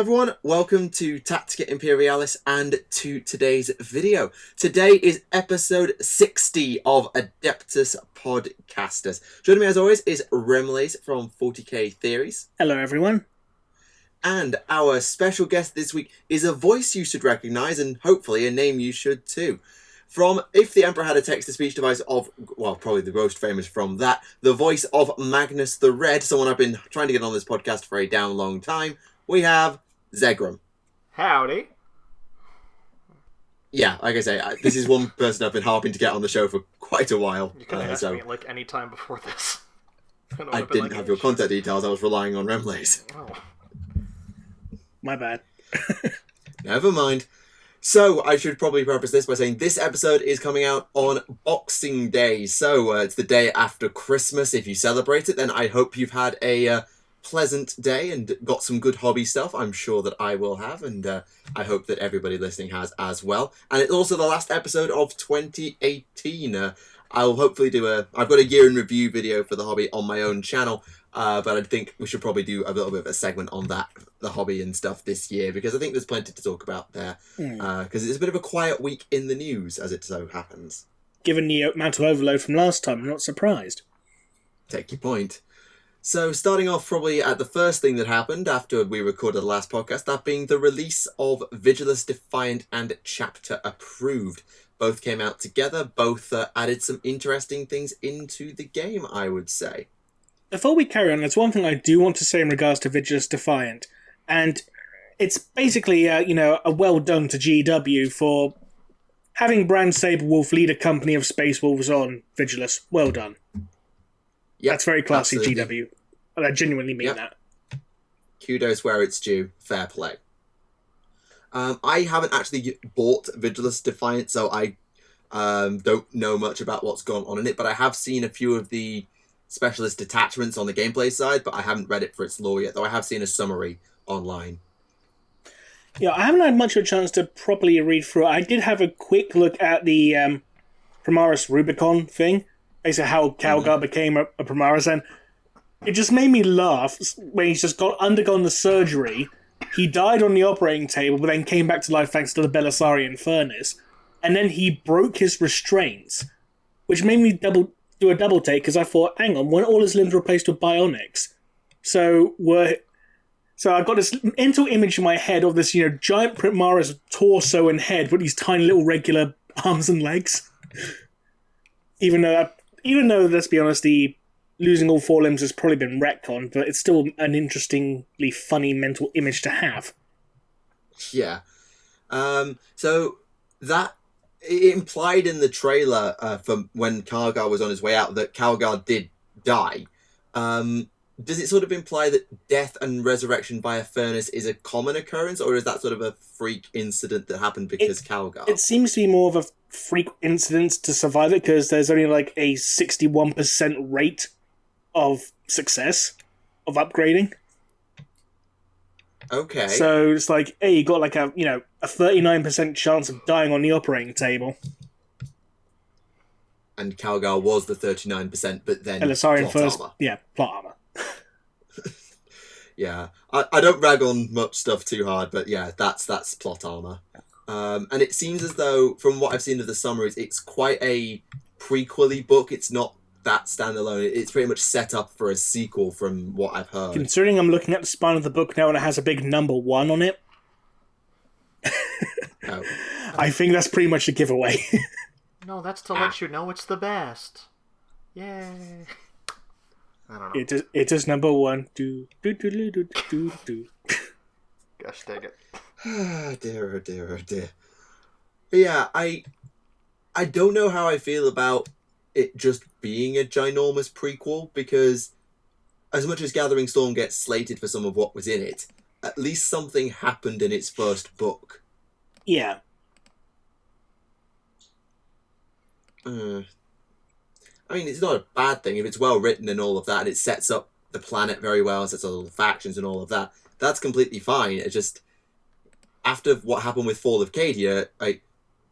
everyone, welcome to Tactica Imperialis and to today's video. Today is episode 60 of Adeptus Podcastus. Joining me as always is Remleiz from 40k Theories. Hello everyone. And our special guest this week is a voice you should recognise and hopefully a name you should too. From If the Emperor Had a Text-to-Speech Device of, well, probably the most famous from that, the voice of Magnus the Red, someone I've been trying to get on this podcast for a damn long time, we have Zegram. Howdy. Yeah, like I say, this is one person I've been harping to get on the show for quite a while. You could have asked me like any time before this. I didn't have your contact details, I was relying on Remleiz. Oh. My bad. Never mind. So, I should probably preface this by saying this episode is coming out on Boxing Day. So, it's the day after Christmas. If you celebrate it, then I hope you've had a pleasant day and got some good hobby stuff. I'm sure that I will have, and I hope that everybody listening has as well. And it's also the last episode of 2018. I'll hopefully I've got a year in review video for the hobby on my own channel, but I think we should probably do a little bit of a segment on that, the hobby and stuff this year, because I think there's plenty to talk about there, because it's a bit of a quiet week in the news, as it so happens. Given the amount of overload from last time, I'm not surprised. Take your point. So, starting off probably at the first thing that happened after we recorded the last podcast, that being the release of Vigilus Defiant and Chapter Approved. Both came out together, both added some interesting things into the game, I would say. Before we carry on, there's one thing I do want to say in regards to Vigilus Defiant, and it's basically, a well done to GW for having Brand Saberwolf lead a company of Space Wolves on Vigilus. Well done. Yep, that's very classy, absolutely. GW. And I genuinely mean that. Kudos where it's due. Fair play. I haven't actually bought Vigilus Defiant, so I don't know much about what's gone on in it, but I have seen a few of the specialist detachments on the gameplay side, but I haven't read it for its lore yet, though I have seen a summary online. Yeah, I haven't had much of a chance to properly read through it. I did have a quick look at the Primaris Rubicon thing, basically how Calgar became a Primaris, and it just made me laugh when he's just undergone the surgery. He died on the operating table, but then came back to life thanks to the Belisarian furnace, and then he broke his restraints, which made me do a double take, because I thought, hang on, weren't all his limbs replaced with bionics? So I got this mental image in my head of this, giant Primaris torso and head with these tiny little regular arms and legs. Even though, let's be honest, the losing all four limbs has probably been retconned, but it's still an interestingly funny mental image to have. Yeah. So that it implied in the trailer from when Calgar was on his way out that Calgar did die. Does it sort of imply that death and resurrection by a furnace is a common occurrence, or is that sort of a freak incident that happened because Calgar? It seems to be more of a freak incident to survive it, because there's only like a 61% rate of success of upgrading. Okay. So it's like, hey, you got like a 39% chance of dying on the operating table. And Calgar was the 39%, but then Belisarian plot first, armor. Yeah, plot armor. Yeah, I don't rag on much stuff too hard, but yeah, that's plot armor. And it seems as though, from what I've seen of the summaries, it's quite a prequel-y book. It's not that standalone. It's pretty much set up for a sequel, from what I've heard. Considering I'm looking at the spine of the book now and it has a big number 1 on it, Oh. I think that's pretty much a giveaway. No, that's to let you know it's the best. Yay. I don't know. It is number 1. Do. Gosh dang it. Oh dear, oh dear, oh dear. But yeah, I don't know how I feel about it just being a ginormous prequel, because as much as Gathering Storm gets slated for some of what was in it, at least something happened in its first book. Yeah. I mean, it's not a bad thing if it's well written and all of that, and it sets up the planet very well, sets up all the factions and all of that. That's completely fine. It's just, after what happened with Fall of Cadia,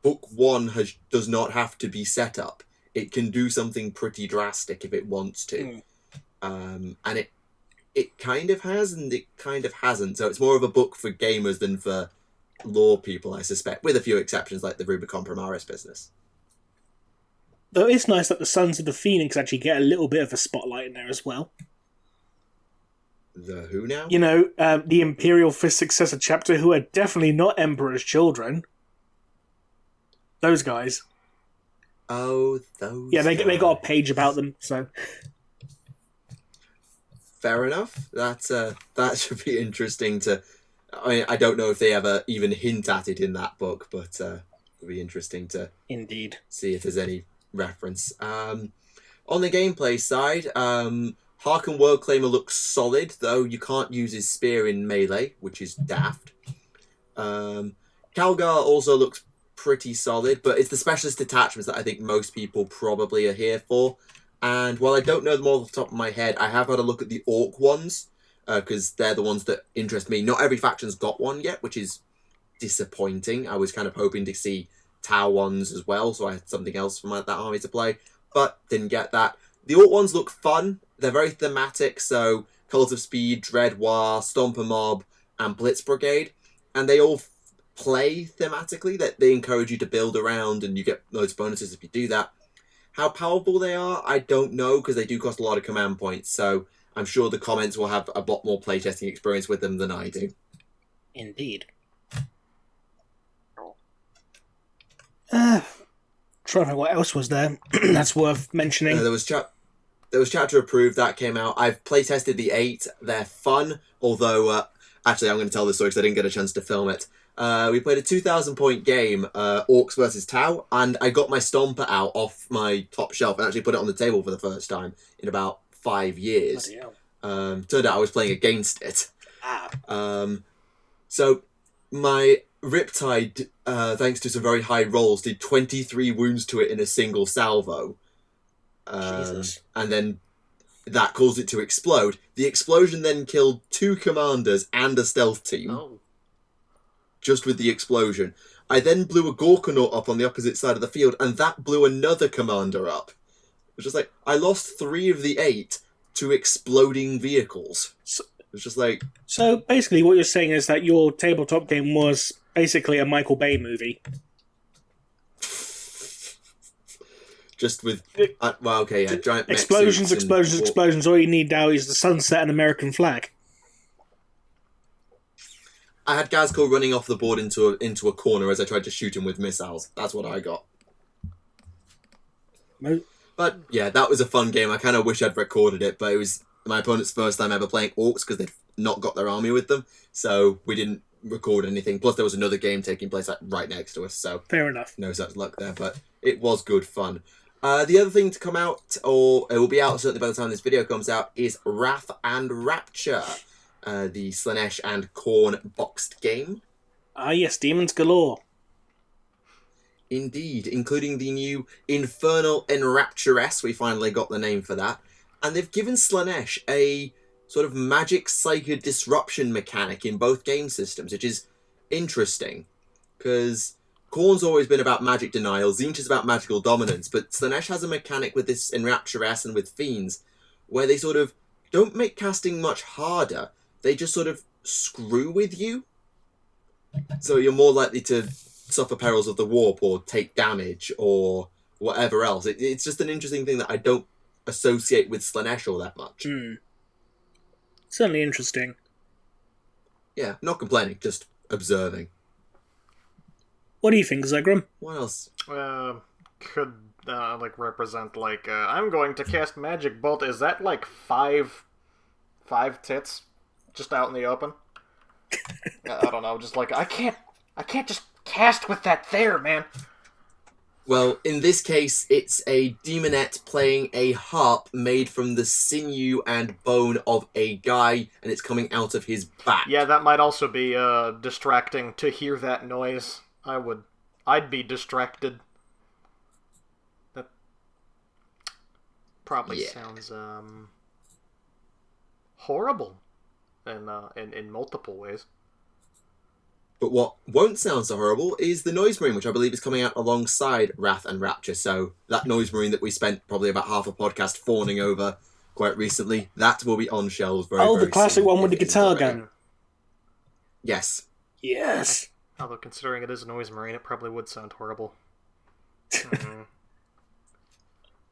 book 1 does not have to be set up. It can do something pretty drastic if it wants to. And it kind of has and it kind of hasn't. So it's more of a book for gamers than for lore people, I suspect, with a few exceptions like the Rubicon Primaris business. Though it's nice that the Sons of the Phoenix actually get a little bit of a spotlight in there as well. The who now? You know, the Imperial Fist successor chapter, who are definitely not Emperor's children. Those guys. Oh, those Yeah, they guys. got a page about them, so... Fair enough. That should be interesting to... I mean, I don't know if they ever even hint at it in that book, but it'll be interesting to Indeed. see if there's any reference. On the gameplay side, Harken Worldclaimer looks solid, though you can't use his spear in melee, which is daft. Calgar also looks pretty solid, but it's the specialist detachments that I think most people probably are here for. And while I don't know them all off the top of my head, I have had a look at the Orc ones, because they're the ones that interest me. Not every faction's got one yet, which is disappointing. I was kind of hoping to see Tau ones as well, so I had something else from that army to play, but didn't get that. The Orc ones look fun. They're very thematic, so Cult of Speed, Dreadwar, Stomper Mob, and Blitz Brigade, and they all play thematically, that they encourage you to build around, and you get loads of bonuses if you do that. How powerful they are, I don't know, because they do cost a lot of command points, so I'm sure the comments will have a lot more playtesting experience with them than I do. Indeed. Trying to think what else was there that's worth mentioning. There was Chapter Approved, that came out. I've playtested the 8. They're fun, although... actually, I'm going to tell this story because I didn't get a chance to film it. We played a 2,000 point game, Orcs versus Tau, and I got my Stomper out off my top shelf and actually put it on the table for the first time in about 5 years. Turned out I was playing against it. So my Riptide, thanks to some very high rolls, did 23 wounds to it in a single salvo. Jesus. And then that caused it to explode. The explosion then killed 2 commanders and a stealth team. Oh. Just with the explosion. I then blew a Gorkanaut up on the opposite side of the field, and that blew another commander up. It was just like, I lost 3 of the 8 to exploding vehicles. It was just like... So, basically what you're saying is that your tabletop game was basically a Michael Bay movie. Just with... well, okay, yeah, giant mech Explosions, suits explosions, and... explosions. All you need now is the sunset and American flag. I had Gazco running off the board into a corner as I tried to shoot him with missiles. That's what I got. No. But yeah, that was a fun game. I kind of wish I'd recorded it, but it was my opponent's first time ever playing Orcs because they'd not got their army with them, so we didn't record anything. Plus, there was another game taking place right next to us, so Fair enough. no such luck there. But it was good fun. The other thing to come out, or it will be out certainly by the time this video comes out, is Wrath and Rapture. The Slaanesh and Khorne boxed game. Ah, yes, Demons Galore. Indeed, including the new Infernal Enrapturess. We finally got the name for that. And they've given Slaanesh a sort of magic psychic disruption mechanic in both game systems, which is interesting. Because Khorne's always been about magic denial, Tzeentch is about magical dominance, but Slaanesh has a mechanic with this Enrapturess and with Fiends, where they sort of don't make casting much harder. They just sort of screw with you. So you're more likely to suffer perils of the warp or take damage or whatever else. It's just an interesting thing that I don't associate with Slaanesh all that much. Certainly interesting. Yeah, not complaining, just observing. What do you think, Zegram? What else? Could, represent, I'm going to cast Magic Bolt. Is that, 5 tits? Just out in the open? I don't know, just I can't just cast with that there, man. Well, in this case, it's a demonette playing a harp made from the sinew and bone of a guy, and it's coming out of his back. Yeah, that might also be distracting to hear that noise. I'd be distracted. That probably sounds horrible in multiple ways. But what won't sound so horrible is the Noise Marine, which I believe is coming out alongside Wrath and Rapture. So that Noise Marine that we spent probably about half a podcast fawning over quite recently. That will be on shelves very, Oh, very the classic soon, one with if the it isn't guitar already. gun. Yes. Yes. Although considering it is a noise marine, it probably would sound horrible.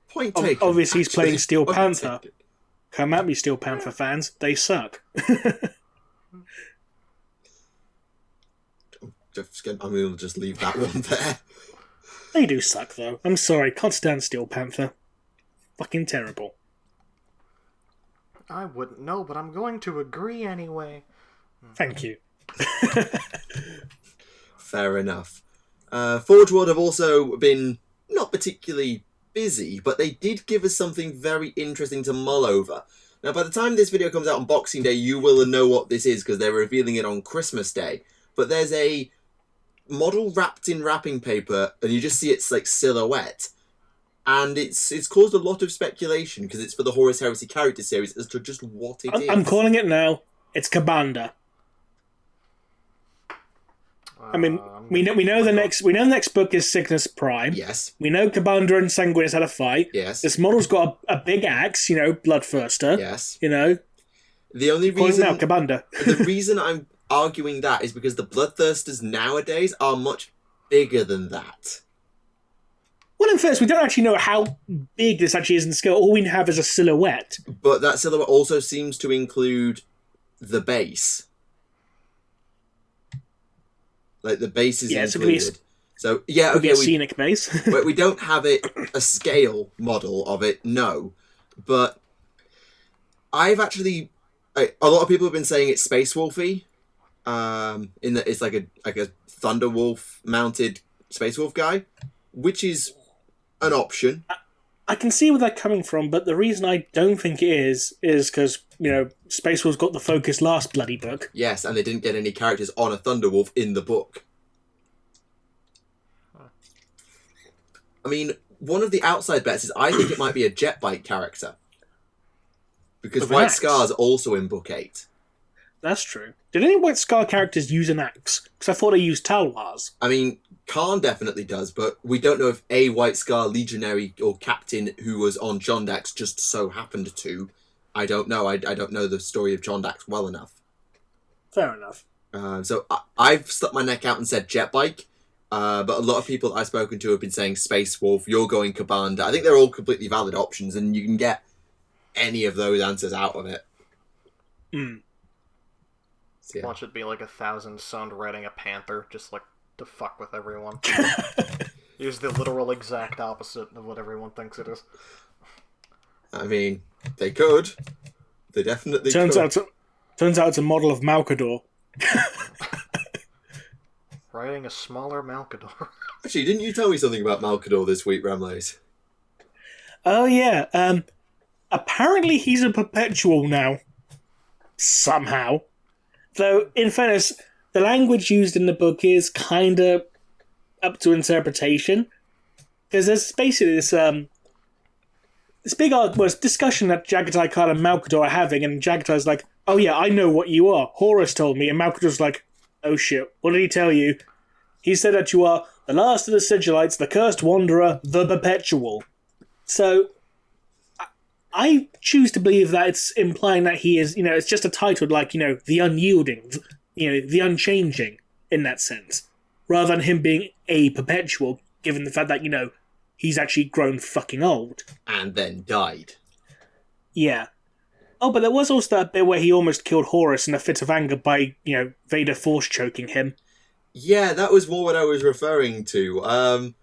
Point taken. Obviously, he's playing actually. Steel Point Panther. taken. Come at me, Steel Panther fans. They suck. I'm going to just leave that one there. They do suck, though. I'm sorry. Can't stand Steel Panther. Fucking terrible. I wouldn't know, but I'm going to agree anyway. Thank you. Fair enough. Forge World have also been not particularly busy, but they did give us something very interesting to mull over. Now, by the time this video comes out on Boxing Day, you will know what this is because they're revealing it on Christmas Day. But there's a model wrapped in wrapping paper, and you just see its like silhouette. And it's caused a lot of speculation because it's for the Horus Heresy character series as to just what it is. I'm calling it now. It's Kabanda. I mean, we know the next book is Cygnus Prime. Yes. We know Kabanda and Sanguinus had a fight. Yes. This model's got a big axe, Bloodthirster. Yes. The only reason now, Kabanda. the reason I'm arguing that is because the Bloodthirsters nowadays are much bigger than that. Well, in fairness, we don't actually know how big this actually is in scale. All we have is a silhouette. But that silhouette also seems to include the base. Like, the base is included. So, yeah, Could be okay. a scenic base. we don't have a scale model of it, no. But I've actually... a lot of people have been saying it's Space Wolfy. In that it's like a Thunder Wolf mounted Space Wolf guy. Which is an option. I can see where they're coming from, but the reason I don't think it is because, Space Wolf's got the focus last bloody book. Yes, and they didn't get any characters on a Thunderwolf in the book. I mean, one of the outside bets is I think it might be a jet bike character. Because With an White axe. Scar's also in book 8. That's true. Did any White Scar characters use an axe? Because I thought they used Talwars. I mean, Khan definitely does, but we don't know if a White Scar legionary or captain who was on Jondax just so happened to. I don't know. I don't know the story of Jondax well enough. Fair enough. So I've stuck my neck out and said jet bike, but a lot of people I've spoken to have been saying Space Wolf, you're going Kabanda. I think they're all completely valid options, and you can get any of those answers out of it. So, yeah. Watch it be like 1,000 Sun riding a panther, just like to fuck with everyone. Use the literal exact opposite of what everyone thinks it is. I mean, they could. They definitely Turns could. out it's a model of Malkador. Riding a smaller Malkador. Actually, didn't you tell me something about Malkador this week, Remleiz? Oh yeah. Apparently he's a perpetual now. Somehow. Though, in fairness, the language used in the book is kinda up to interpretation. Because there's basically this big discussion that Jagatai Khan and Malkador are having, and Jagatai's like, oh yeah, I know what you are. Horus told me, and Malkador's like, oh shit, what did he tell you? He said that you are the last of the Sigillites, the cursed wanderer, the perpetual. So, I choose to believe that it's implying that he is, it's just a title like, the unyielding, the unchanging, in that sense. Rather than him being a perpetual, given the fact that, he's actually grown fucking old. And then died. Yeah. Oh, but there was also that bit where he almost killed Horus in a fit of anger by, Vader force choking him. Yeah, that was more what I was referring to.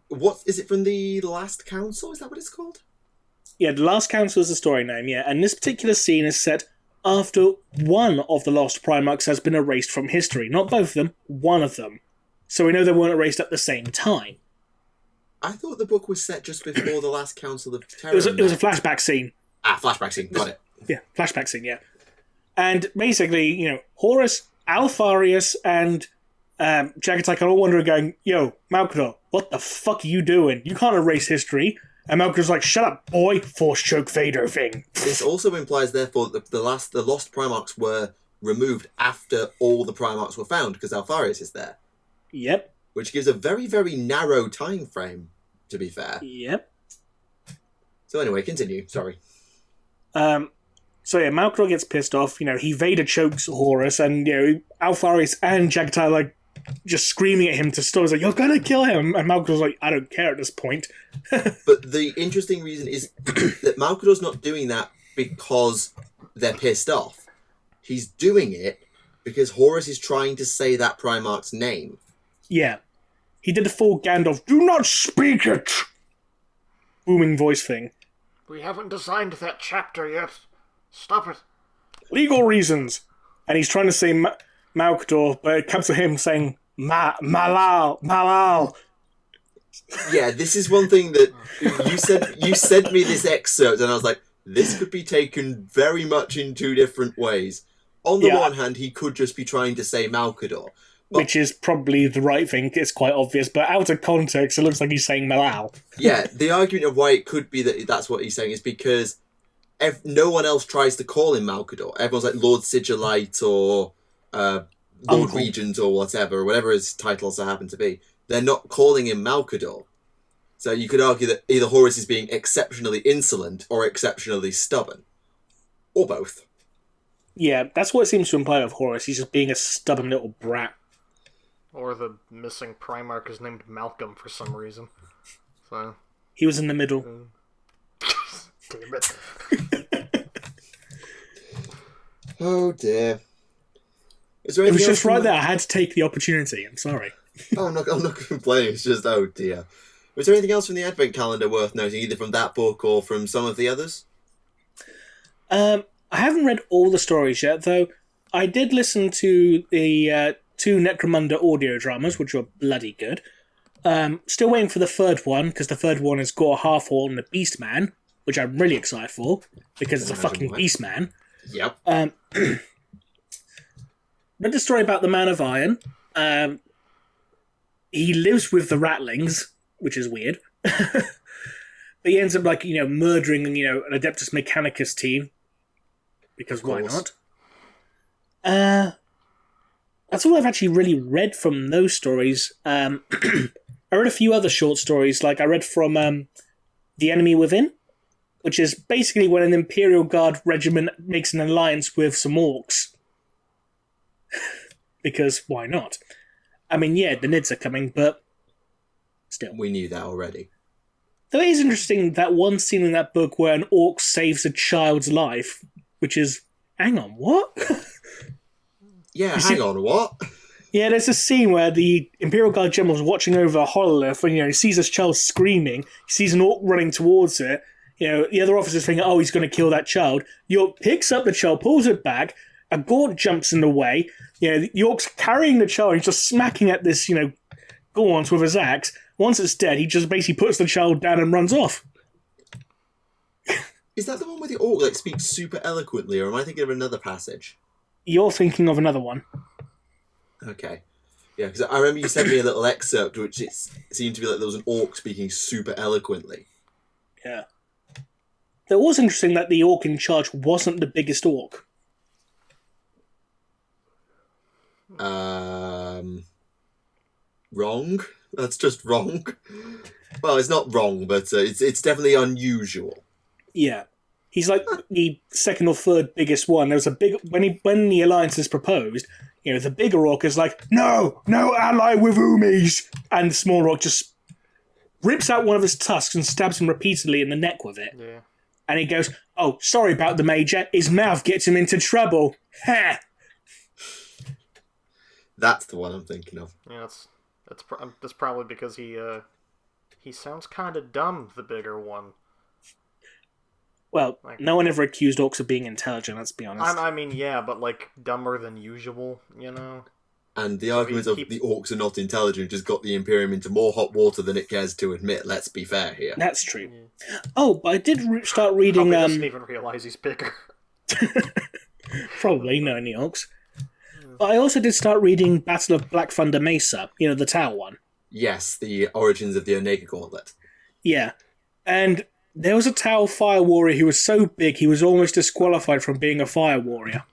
What is it from the Last Council? Is that what it's called? Yeah, The Last Council is the story name, yeah. And this particular scene is set after one of the lost Primarchs has been erased from history. Not both of them, one of them. So we know they weren't erased at the same time. I thought the book was set just before the Last Council of Terror. It was a flashback scene. Flashback scene, got it. Yeah, flashback scene, yeah. And basically, Horus, Alfarius, and Jagatai are all wondering, going, yo, Malkador, what the fuck are you doing? You can't erase history. And Malkador's like, shut up, boy, force choke Vader thing. This also implies, therefore, that the lost Primarchs were removed after all the Primarchs were found, because Alfarius is there. Yep. Which gives a very, very narrow time frame, to be fair. Yep. So anyway, continue. Sorry. So yeah, Malkador gets pissed off. He Vader chokes Horus, and Alpharius and Jagtai like just screaming at him to stop. He's like, "You're gonna kill him!" And Malkador's like, "I don't care at this point." But the interesting reason is that Malkador's not doing that because they're pissed off. He's doing it because Horus is trying to say that Primarch's name. Yeah, he did the full Gandalf, "Do not speak it!" booming voice thing. We haven't designed that chapter yet. Stop it. Legal reasons. And he's trying to say Malkador, but it comes to him saying Malal. Yeah, this is one thing that you sent me this excerpt, and I was like, this could be taken very much in two different ways. On the one hand, he could just be trying to say Malkador. Which is probably the right thing, it's quite obvious, but out of context, it looks like he's saying Malal. Yeah, the argument of why it could be that that's what he's saying is because no one else tries to call him Malkador. Everyone's like Lord Sigillite or Lord Regent or whatever his titles happen to be. They're not calling him Malkador. So you could argue that either Horus is being exceptionally insolent or exceptionally stubborn. Or both. Yeah, that's what it seems to imply of Horus. He's just being a stubborn little brat. Or the missing Primarch is named Malcolm for some reason. So he was in the middle. Damn it. Oh dear. It was just right there. I had to take the opportunity. I'm sorry. Oh, I'm not complaining. It's just, oh dear. Was there anything else from the Advent calendar worth noting, either from that book or from some of the others? I haven't read all the stories yet, though. I did listen to the 2 Necromunda audio dramas, which were bloody good. Still waiting for the third one, because the third one has got Halfhorn and the Beastman, which I'm really excited for, because it's a fucking Beastman. Yep. Read the story about the Man of Iron. He lives with the Ratlings, which is weird. But he ends up, murdering, an Adeptus Mechanicus team. Because why not? That's all I've actually really read from those stories. I read a few other short stories, like I read from The Enemy Within, which is basically when an Imperial Guard regiment makes an alliance with some orcs. Because why not? I mean, yeah, the Nids are coming, but still. We knew that already. Though it is interesting that one scene in that book where an orc saves a child's life, which is, hang on, what? Yeah, hang on, what? Yeah, there's a scene where the Imperial Guard General is watching over a hololith and, he sees this child screaming, he sees an orc running towards it, the other officer's thinking, oh, he's going to kill that child. The orc picks up the child, pulls it back, a Gort jumps in the way, the orc's carrying the child, he's just smacking at this, Gaunt with his axe. Once it's dead, he just basically puts the child down and runs off. Is that the one where the orc speaks super eloquently, or am I thinking of another passage? You're thinking of another one. Okay. Yeah, because I remember you sent me a little excerpt, which it seemed to be like there was an orc speaking super eloquently. Yeah. It was interesting that the orc in charge wasn't the biggest orc. Wrong? That's just wrong. Well, it's not wrong, but it's definitely unusual. Yeah. He's like the second or third biggest one. There was a big... When the alliance is proposed, the bigger orc is like, no ally with Umis! And the small orc just rips out one of his tusks and stabs him repeatedly in the neck with it. Yeah. And he goes, oh, sorry about the Major. His mouth gets him into trouble. Ha! That's the one I'm thinking of. Yeah, that's probably because he sounds kind of dumb, the bigger one. Well, no one ever accused orcs of being intelligent, let's be honest. I mean, yeah, but, dumber than usual, And the argument of the orcs are not intelligent just got the Imperium into more hot water than it cares to admit, let's be fair here. That's true. Yeah. Oh, but I did start reading... He doesn't even realise he's bigger. Probably, knowing the orcs. But I also did start reading Battle of Black Thunder Mesa, the Tau one. Yes, the origins of the Onega Gauntlet. Yeah. And there was a Tau fire warrior who was so big he was almost disqualified from being a fire warrior.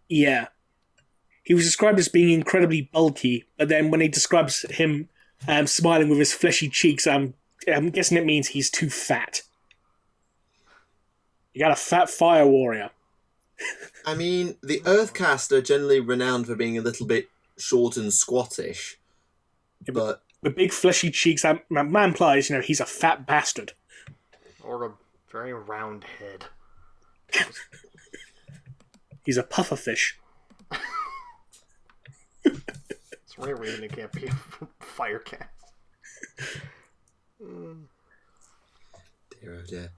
Yeah. He was described as being incredibly bulky, but then when he describes him smiling with his fleshy cheeks. I'm guessing it means he's too fat. You got a fat fire warrior. I mean, the Earthcast are generally renowned for being a little bit short and squattish, but the big fleshy cheeks, that implies, he's a fat bastard. Or a very round head. He's a pufferfish. It's one reason he can't be a firecast. Dear oh dear.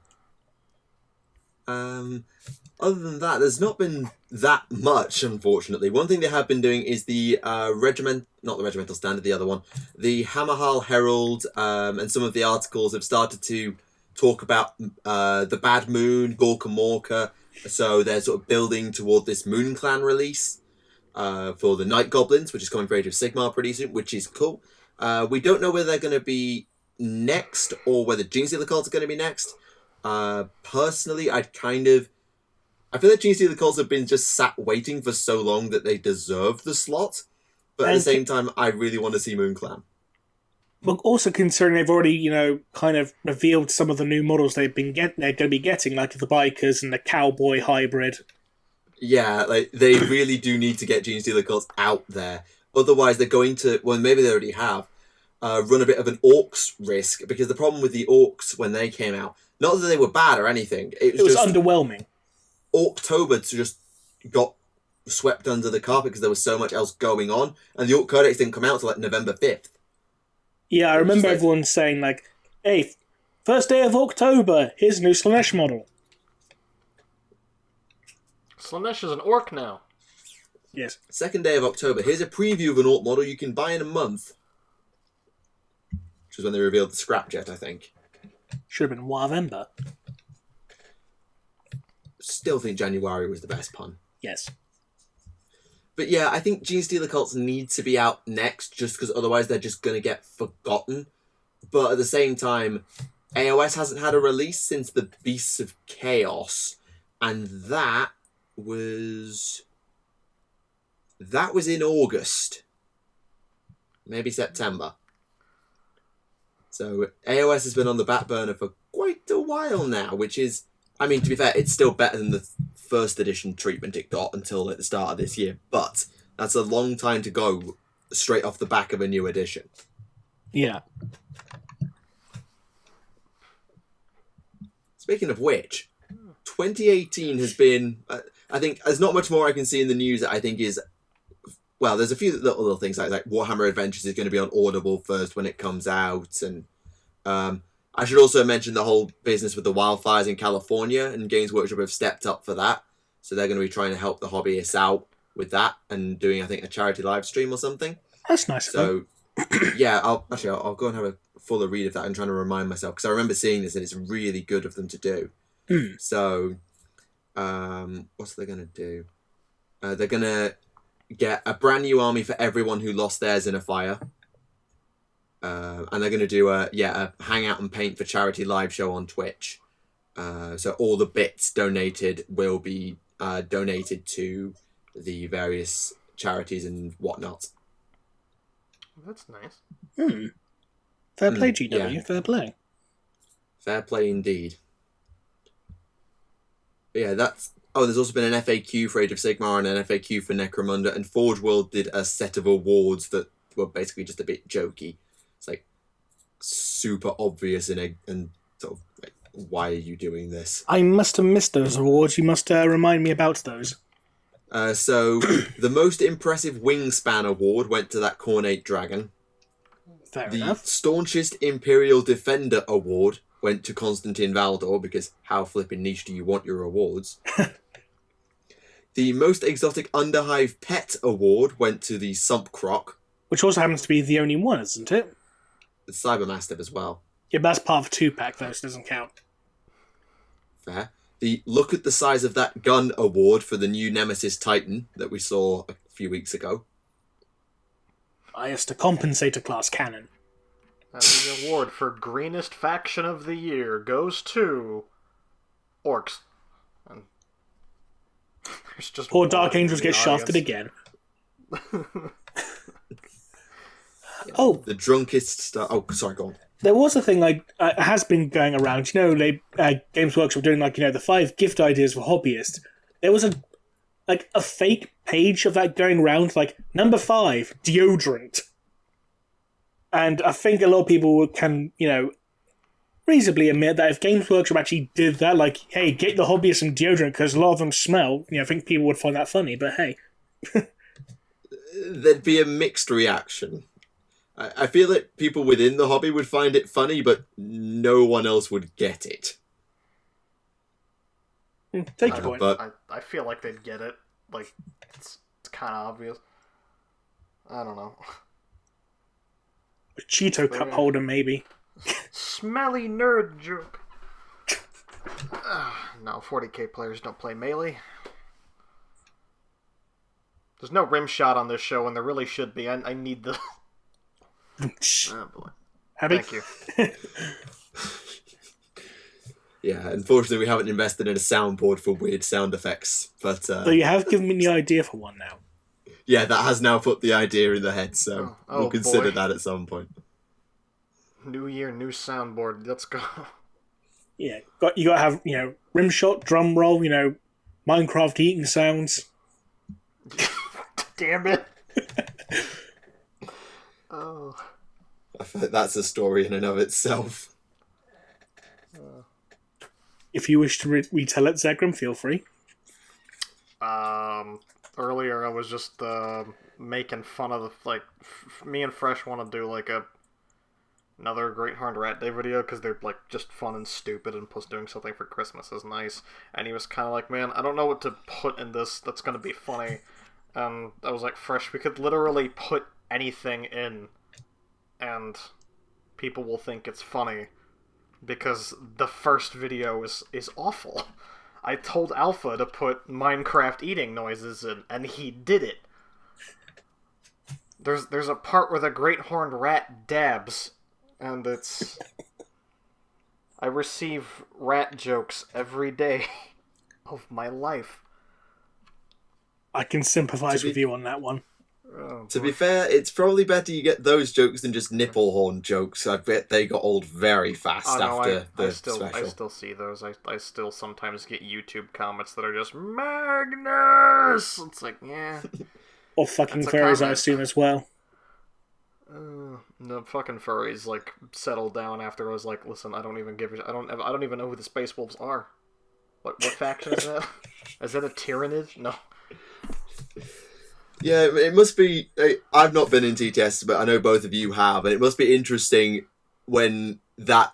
Other than that, there's not been that much, unfortunately. One thing they have been doing is the not the Regimental Standard, the other one, the Hammerhal Herald, and some of the articles have started to talk about the Bad Moon, Gorka Morka, so they're sort of building toward this Moon Clan release for the Night Goblins, which is coming for Age of Sigmar pretty soon, which is cool. We don't know whether they're going to be next or whether Genestealer Cults are going to be next. Personally, I feel like Genestealer Cults have been just sat waiting for so long that they deserve the slot, but at the same time, I really want to see Moon Clan. But also considering they've already, kind of revealed some of the new models they're going to be getting, like the bikers and the cowboy hybrid. Yeah, like they really do need to get Genestealer Cults out there. Otherwise, they're going to, well, maybe they already have, run a bit of an Orcs risk, because the problem with the Orcs when they came out, not that they were bad or anything, it was just underwhelming. October just got swept under the carpet because there was so much else going on, and the Orc Codex didn't come out till like November 5th. Yeah, I remember everyone saying, like, hey, first day of October, here's a new Slaanesh model. Slaanesh is an orc now. Yes. Second day of October, here's a preview of an Orc model you can buy in a month. Which was when they revealed the Scrapjet, I think. Should have been Warhammer. Still think January was the best pun. Yes. But yeah, I think Genestealer Cults need to be out next, just because otherwise they're just going to get forgotten. But at the same time, AOS hasn't had a release since the Beasts of Chaos, and that was in August. Maybe September. So AOS has been on the back burner for quite a while now, which is, I mean, to be fair, it's still better than the first edition treatment it got until at the start of this year, but that's a long time to go straight off the back of a new edition. Yeah. Speaking of which, 2018 has been, I think, there's not much more I can see in the news that I think is, well, there's a few little things like Warhammer Adventures is going to be on Audible first when it comes out, and I should also mention the whole business with the wildfires in California, and Games Workshop have stepped up for that. So they're going to be trying to help the hobbyists out with that and doing, I think, a charity live stream or something. That's nice. So, yeah, I'll go and have a fuller read of that and trying to remind myself, because I remember seeing this and it's really good of them to do. So, what's they going to do? They're going to get a brand new army for everyone who lost theirs in a fire. And they're going to do a hangout and paint for charity live show on Twitch. So all the bits donated will be donated to the various charities and whatnot. That's nice. Fair play, GW. Yeah. Fair play. Fair play indeed. But yeah, that's... Oh, there's also been an FAQ for Age of Sigmar and an FAQ for Necromunda, and Forge World did a set of awards that were basically just a bit jokey. It's like super obvious and sort of like, why are you doing this? I must have missed those awards. You must remind me about those. So the most impressive wingspan award went to that Cornate Dragon. Fair The enough. staunchest Imperial Defender award went to Constantine Valdor, because how flipping niche do you want your awards? The most exotic Underhive Pet award went to the Sump Croc. Which also happens to be the only one, isn't it? The Cybermastiff as well. Yeah, but that's part of a 2-pack, though, so it doesn't count. Fair. The Look at the Size of That Gun award for the new Nemesis Titan that we saw a few weeks ago. Yes, to compensate a class cannon. And the award for greenest faction of the year goes to Orcs. And there's just Poor one Dark in Angels the get shafted audience. again. Oh, the drunkest stuff. Oh, sorry, go on. there was a thing has been going around. You know, Games Workshop doing the 5 gift ideas for hobbyists. There was a fake page of that going around, number 5 deodorant, and I think a lot of people can reasonably admit that if Games Workshop actually did that, hey, get the hobbyist some deodorant because a lot of them smell. I think people would find that funny. But hey, there'd be a mixed reaction. I feel like people within the hobby would find it funny, but no one else would get it. Take your point. But I feel like they'd get it. It's kind of obvious. I don't know. A Cheeto cup holder, maybe. Smelly nerd joke. No, 40k players don't play Melee. There's no rim shot on this show, and there really should be. I need the... Oh, boy. Happy? Thank you. yeah, unfortunately we haven't invested in a soundboard for weird sound effects. But So you have given me the idea for one now. yeah, that has now put the idea in the head, so we'll consider boy. that at some point. New year, new soundboard. Let's go. Yeah, you got to have rim shot, drum roll, Minecraft eating sounds. Damn it. Oh. I feel like that's a story in and of itself. If you wish to retell it, Zegram, feel free. Earlier I was just making fun of me and Fresh want to do another Great Horned Rat Day video because they're just fun and stupid, and plus doing something for Christmas is nice. And he was kind of like, man, I don't know what to put in this that's gonna be funny. I was like, Fresh, we could literally put anything in, and people will think it's funny, because the first video is awful. I told Alpha to put Minecraft eating noises in, and he did it. There's a part where the Great Horned Rat dabs, and it's... I receive rat jokes every day of my life. I can sympathise with you on that one. Oh, To be fair, it's probably better you get those jokes than just nipple horn jokes. I bet they got old very fast after the special. I still see those. I still sometimes get YouTube comments that are just, Magnus! It's like, yeah. Or fucking That's a fairies, I comment. assume, as well. The fucking furries settled down after I was like, listen, I don't even know who the Space Wolves are. What faction is that? Is that a Tyrannid? No. Yeah, it must be... I've not been in TTS, but I know both of you have, and it must be interesting when that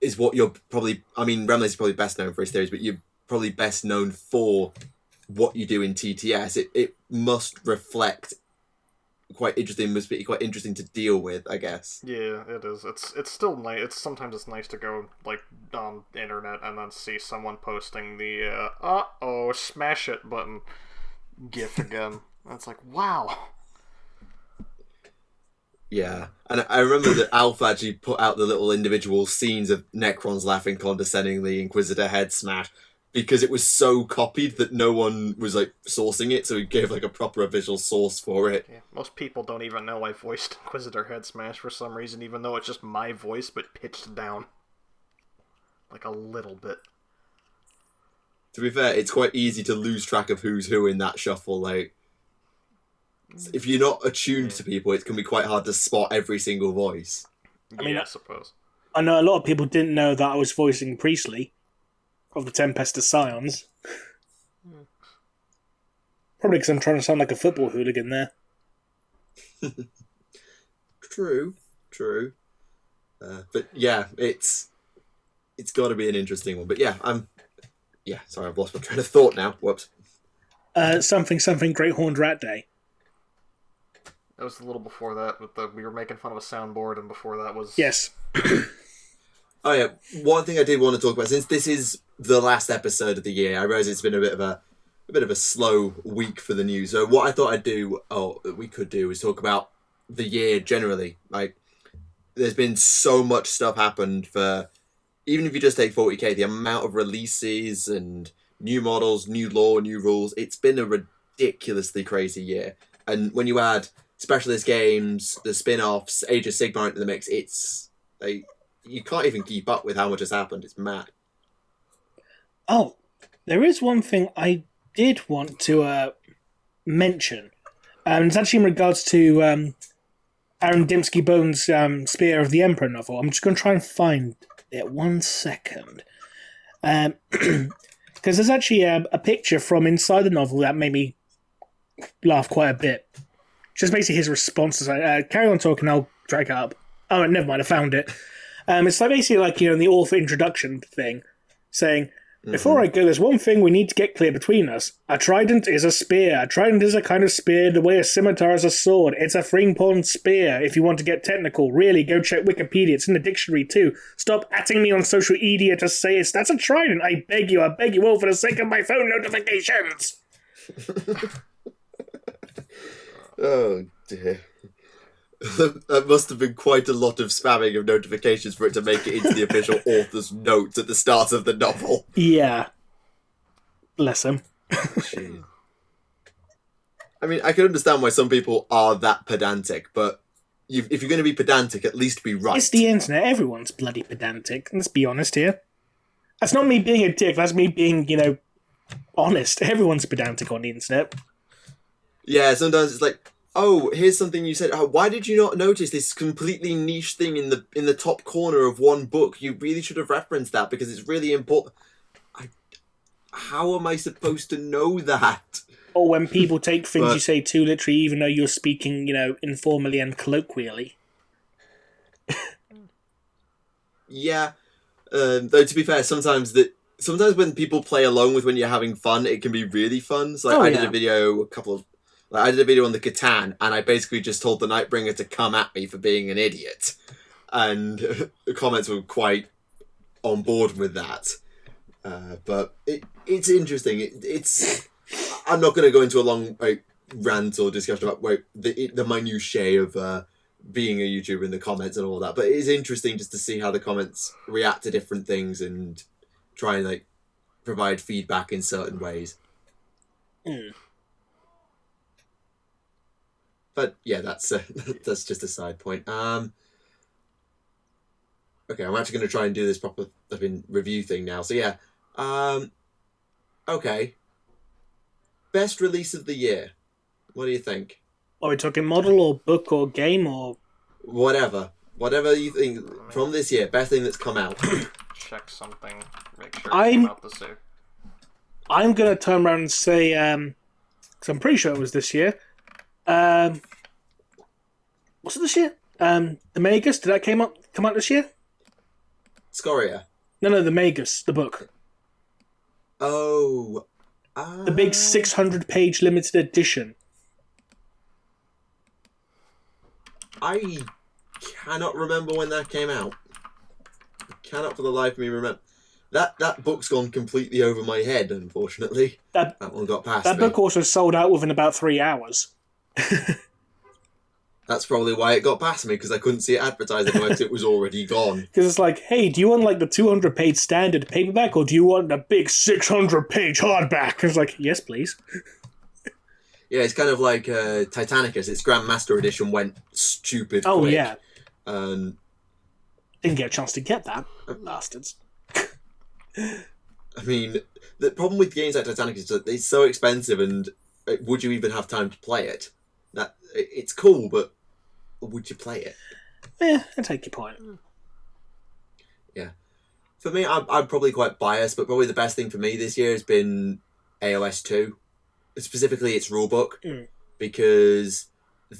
is what you're probably... I mean, Remleiz is probably best known for his theories, but you're probably best known for what you do in TTS. It must reflect quite interesting, must be quite interesting to deal with, I guess. Yeah, it is. It's still nice. Sometimes it's nice to go on the internet and then see someone posting the smash it button gif again. And it's like, wow. Yeah, and I remember that Alpha actually put out the little individual scenes of Necrons laughing condescendingly, Inquisitor head smash, because it was so copied that no one was sourcing it, so he gave a proper visual source for it. Yeah, most people don't even know I voiced Inquisitor head smash for some reason, even though it's just my voice but pitched down a little bit. To be fair, it's quite easy to lose track of who's who in that shuffle. If you're not attuned to people, it can be quite hard to spot every single voice. I suppose. I know a lot of people didn't know that I was voicing Priestley of the Tempest of Scions. Probably because I'm trying to sound like a football hooligan there. True. But yeah, it's got to be an interesting one. But yeah, sorry, I've lost my train of thought now. Whoops. Something Great Horned Rat Day. It was a little before that, we were making fun of a soundboard, and before that was... Yes. Oh yeah, one thing I did want to talk about, since this is the last episode of the year, I realise it's been a bit of a slow week for the news. So what I thought we could do is talk about the year generally. There's been so much stuff happened for, even if you just take 40k, the amount of releases and new models, new lore, new rules, it's been a ridiculously crazy year. And when you add specialist games, the spin-offs, Age of Sigmar into the mix, it's you can't even keep up with how much has happened. It's mad. Oh, there is one thing I did want to mention. It's actually in regards to Aaron Dembski-Bone's Spear of the Emperor novel. I'm just going to try and find it 1 second. Because there's actually a picture from inside the novel that made me laugh quite a bit. Just basically his responses. Carry on talking, I'll drag it up. Oh, never mind, I found it. It's like basically like, you know, the author introduction thing, saying, before I go, there's one thing we need to get clear between us. A trident is a spear. A trident is a kind of spear the way a scimitar is a sword. It's a three-pronged spear, if you want to get technical. Really, go check Wikipedia. It's in the dictionary, too. Stop atting me on social media to say that's a trident. I beg you all, for the sake of my phone notifications. Oh, dear. That must have been quite a lot of spamming of notifications for it to make it into the official author's notes at the start of the novel. Yeah. Bless him. Jeez. I mean, I can understand why some people are that pedantic, but if you're going to be pedantic, at least be right. It's the internet. Everyone's bloody pedantic. Let's be honest here. That's not me being a dick. That's me being, you know, honest. Everyone's pedantic on the internet. Yeah, sometimes it's like, oh, here's something you said. Oh, why did you not notice this completely niche thing in the top corner of one book? You really should have referenced that because it's really important. How am I supposed to know that? Or when people take things you say too literally, even though you're speaking, you know, informally and colloquially. Yeah. Though to be fair, sometimes when people play along with when you're having fun, it can be really fun. So I did a video I did a video on the Catan, and I basically just told the Nightbringer to come at me for being an idiot. And the comments were quite on board with that. But it's interesting. I'm not going to go into a long rant or discussion about the minutiae of being a YouTuber in the comments and all that. But it is interesting just to see how the comments react to different things and try and provide feedback in certain ways. But yeah, that's just a side point. Okay, I'm actually going to try and do this proper review thing now. So yeah, okay. Best release of the year. What do you think? Are we talking model or book or game or whatever you think from this year? Best thing that's come out. Check something. Make sure it came out this year. I'm going to turn around and say, because I'm pretty sure it was this year. Was it this year? The Magus, did that come out this year? Scoria. No, the Magus, the book. Oh. The big 600-page limited edition. I cannot remember when that came out. I cannot for the life of me remember. That book's gone completely over my head, unfortunately. That one got past me. That book also sold out within about 3 hours. That's probably why it got past me, because I couldn't see it advertised anywhere because it was already gone. Because it's like, hey, do you want the 200-page standard paperback, or do you want the big 600-page hardback? And it's like, yes, please. Yeah, it's kind of like Titanicus. Its Grandmaster Edition went stupid quick. Oh, yeah. Didn't get a chance to get that, bastards. I mean, the problem with games like Titanic is that it's so expensive, and would you even have time to play it? It's cool, but would you play it? Yeah, I take your point. Yeah. For me, I'm probably quite biased, but probably the best thing for me this year has been AOS 2. Specifically, its rulebook. Because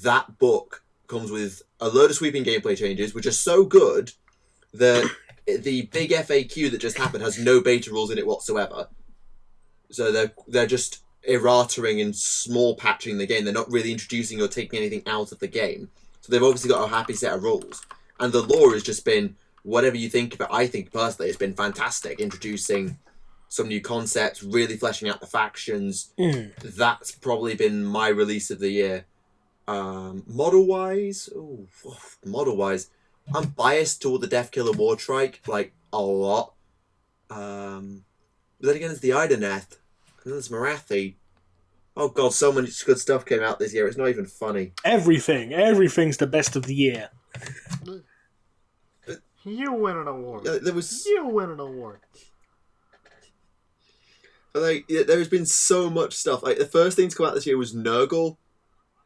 that book comes with a load of sweeping gameplay changes, which are so good that the big FAQ that just happened has no beta rules in it whatsoever. So they're just errataing and small patching the game. They're not really introducing or taking anything out of the game. So they've obviously got a happy set of rules. And the lore has just been, whatever you think of it, I think personally it's been fantastic. Introducing some new concepts, really fleshing out the factions. That's probably been my release of the year. Model-wise, I'm biased toward the Deathkiller Wartrike, a lot. But then again, it's the Ideneth. And then there's Marathi. Oh god, so much good stuff came out this year. It's not even funny. Everything's the best of the year. You win an award. You win an award. Like, there's been so much stuff. Like, the first thing to come out this year was Nurgle.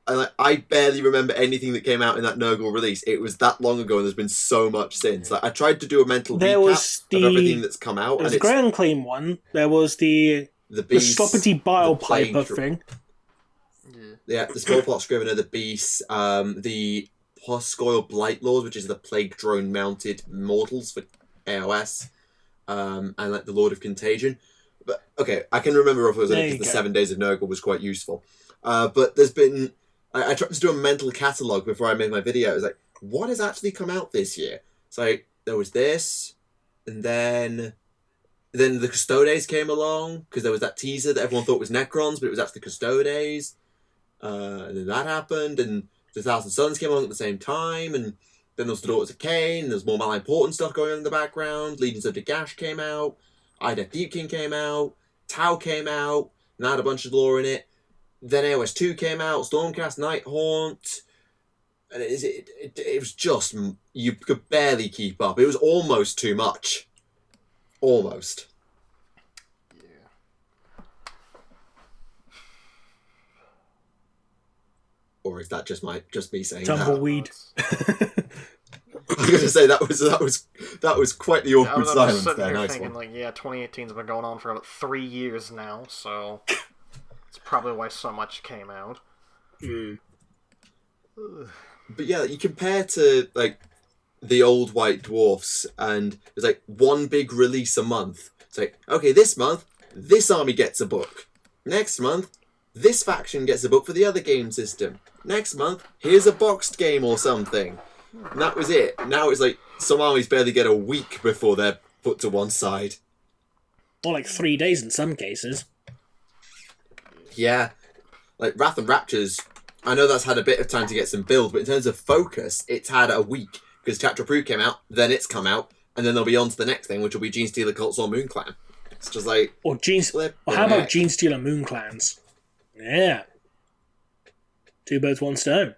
And like, I barely remember anything that came out in that Nurgle release. It was that long ago, and there's been so much since. Like, I tried to do a mental recap of everything that's come out. There was the Grand Claim one. There was the Sloppity Bile Piper thing. Yeah, the Small Plot Scrivener, the Beast, the Poscoil Blight Lord, which is the Plague Drone mounted mortals for AOS, and like the Lord of Contagion. But okay, I can remember if it was because the 7 Days of Nurgle was quite useful. But there's been. I tried to do a mental catalogue before I made my video. I was like, what has actually come out this year? So there was this, and then the Custodes came along, because there was that teaser that everyone thought was Necrons, but it was actually Custodes. And then that happened, and the Thousand Suns came along at the same time, and then there was the Daughters of Cain, and there's more Malign Portent stuff going on in the background. Legions of Dagash came out, Idef Deep King came out, Tau came out, and that had a bunch of lore in it. Then AOS 2 came out, Stormcast, Nighthaunt, and it was just, you could barely keep up. It was almost too much. Almost. Yeah. Or is that just me saying Tumbleweed. That? I was going to say that was quite the awkward silence there. Here Nice thinking, one. 2018's been going on for about 3 years now, so it's probably why so much came out. But yeah, you compare to like the old White Dwarfs, and there's like one big release a month. It's like, okay, this month this army gets a book. Next month, this faction gets a book for the other game system. Next month, here's a boxed game or something. And that was it. Now it's like some armies barely get a week before they're put to one side. Or like 3 days in some cases. Yeah. Like Wrath and Raptures, I know that's had a bit of time to get some build, but in terms of focus, it's had a week. Because Chapter Approved came out, then it's come out, and then they'll be on to the next thing, which will be Genestealer Cults or Moon Clan. It's just like... Or how about Genestealer Moon Clans? Yeah. 2 birds, 1 stone.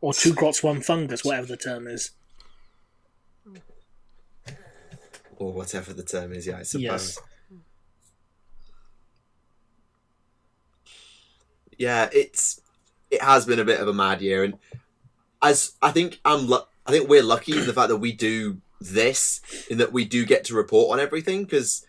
Or 2 grots, 1 fungus, whatever the term is. Or whatever the term is, yeah, I suppose. Yes. Yeah, it has been a bit of a mad year, and I think we're lucky in the fact that we do this, in that we do get to report on everything, because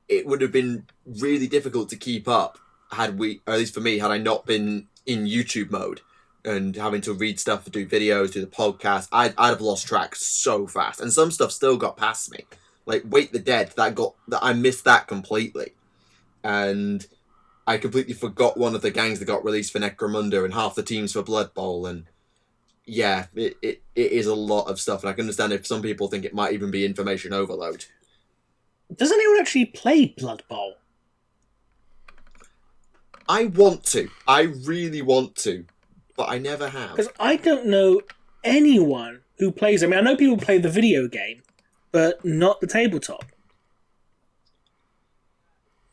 it would have been really difficult to keep up had we, or at least for me, had I not been in YouTube mode and having to read stuff, do videos, do the podcast. I'd have lost track so fast, and some stuff still got past me. Like Wait the Dead, I missed that completely, and I completely forgot one of the gangs that got released for Necromunda and half the teams for Blood Bowl, and yeah, it is a lot of stuff, and I can understand if some people think it might even be information overload. Does anyone actually play Blood Bowl? I want to. I really want to, but I never have. Because I don't know anyone who plays. I mean, I know people play the video game, but not the tabletop.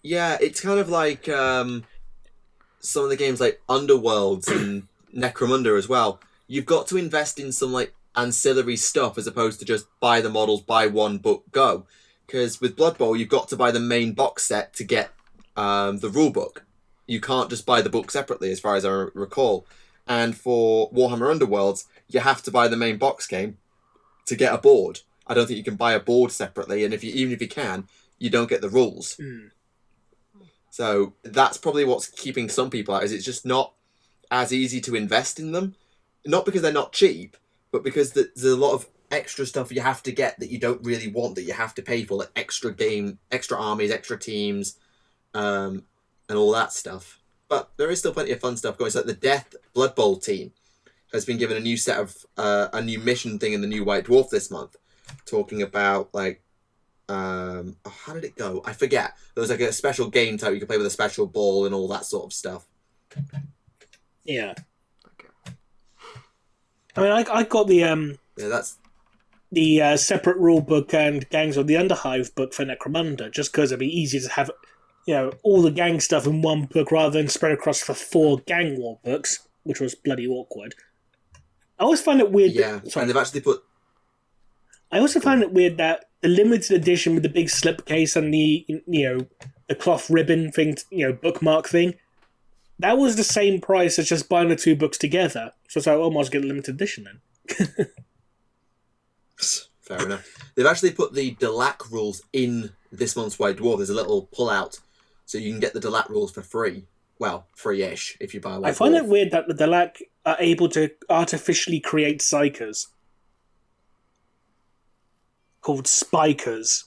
Yeah, it's kind of like some of the games like Underworlds and Necromunda as well. You've got to invest in some like ancillary stuff as opposed to just buy the models, buy one book, go. Because with Blood Bowl, you've got to buy the main box set to get the rule book. You can't just buy the book separately, as far as I recall. And for Warhammer Underworlds, you have to buy the main box game to get a board. I don't think you can buy a board separately, and even if you can, you don't get the rules. So that's probably what's keeping some people out, is it's just not as easy to invest in them. Not because they're not cheap, but because there's a lot of extra stuff you have to get that you don't really want, that you have to pay for, like extra armies, extra teams, and all that stuff. But there is still plenty of fun stuff going. So like the Death Blood Bowl team has been given a new set of a new mission thing in the new White Dwarf this month, talking about like how did it go? I forget. There was like a special game type you could play with a special ball and all that sort of stuff. Yeah. I mean, I got the that's the separate rule book and Gangs of the Underhive book for Necromunda, just because it'd be easier to have all the gang stuff in one book rather than spread across the 4 gang war books, which was bloody awkward. I always find it weird. Yeah, and they've actually put. I also find it weird that the limited edition with the big slipcase and the the cloth ribbon thing, bookmark thing, that was the same price as just buying the 2 books together. So it's like, almost get a limited edition then. Fair enough. They've actually put the Delac rules in this month's White Dwarf. There's a little pull-out, so you can get the Delac rules for free. Well, free-ish, if you buy a White Dwarf. I find it weird that the Delac are able to artificially create psychers. Called spikers.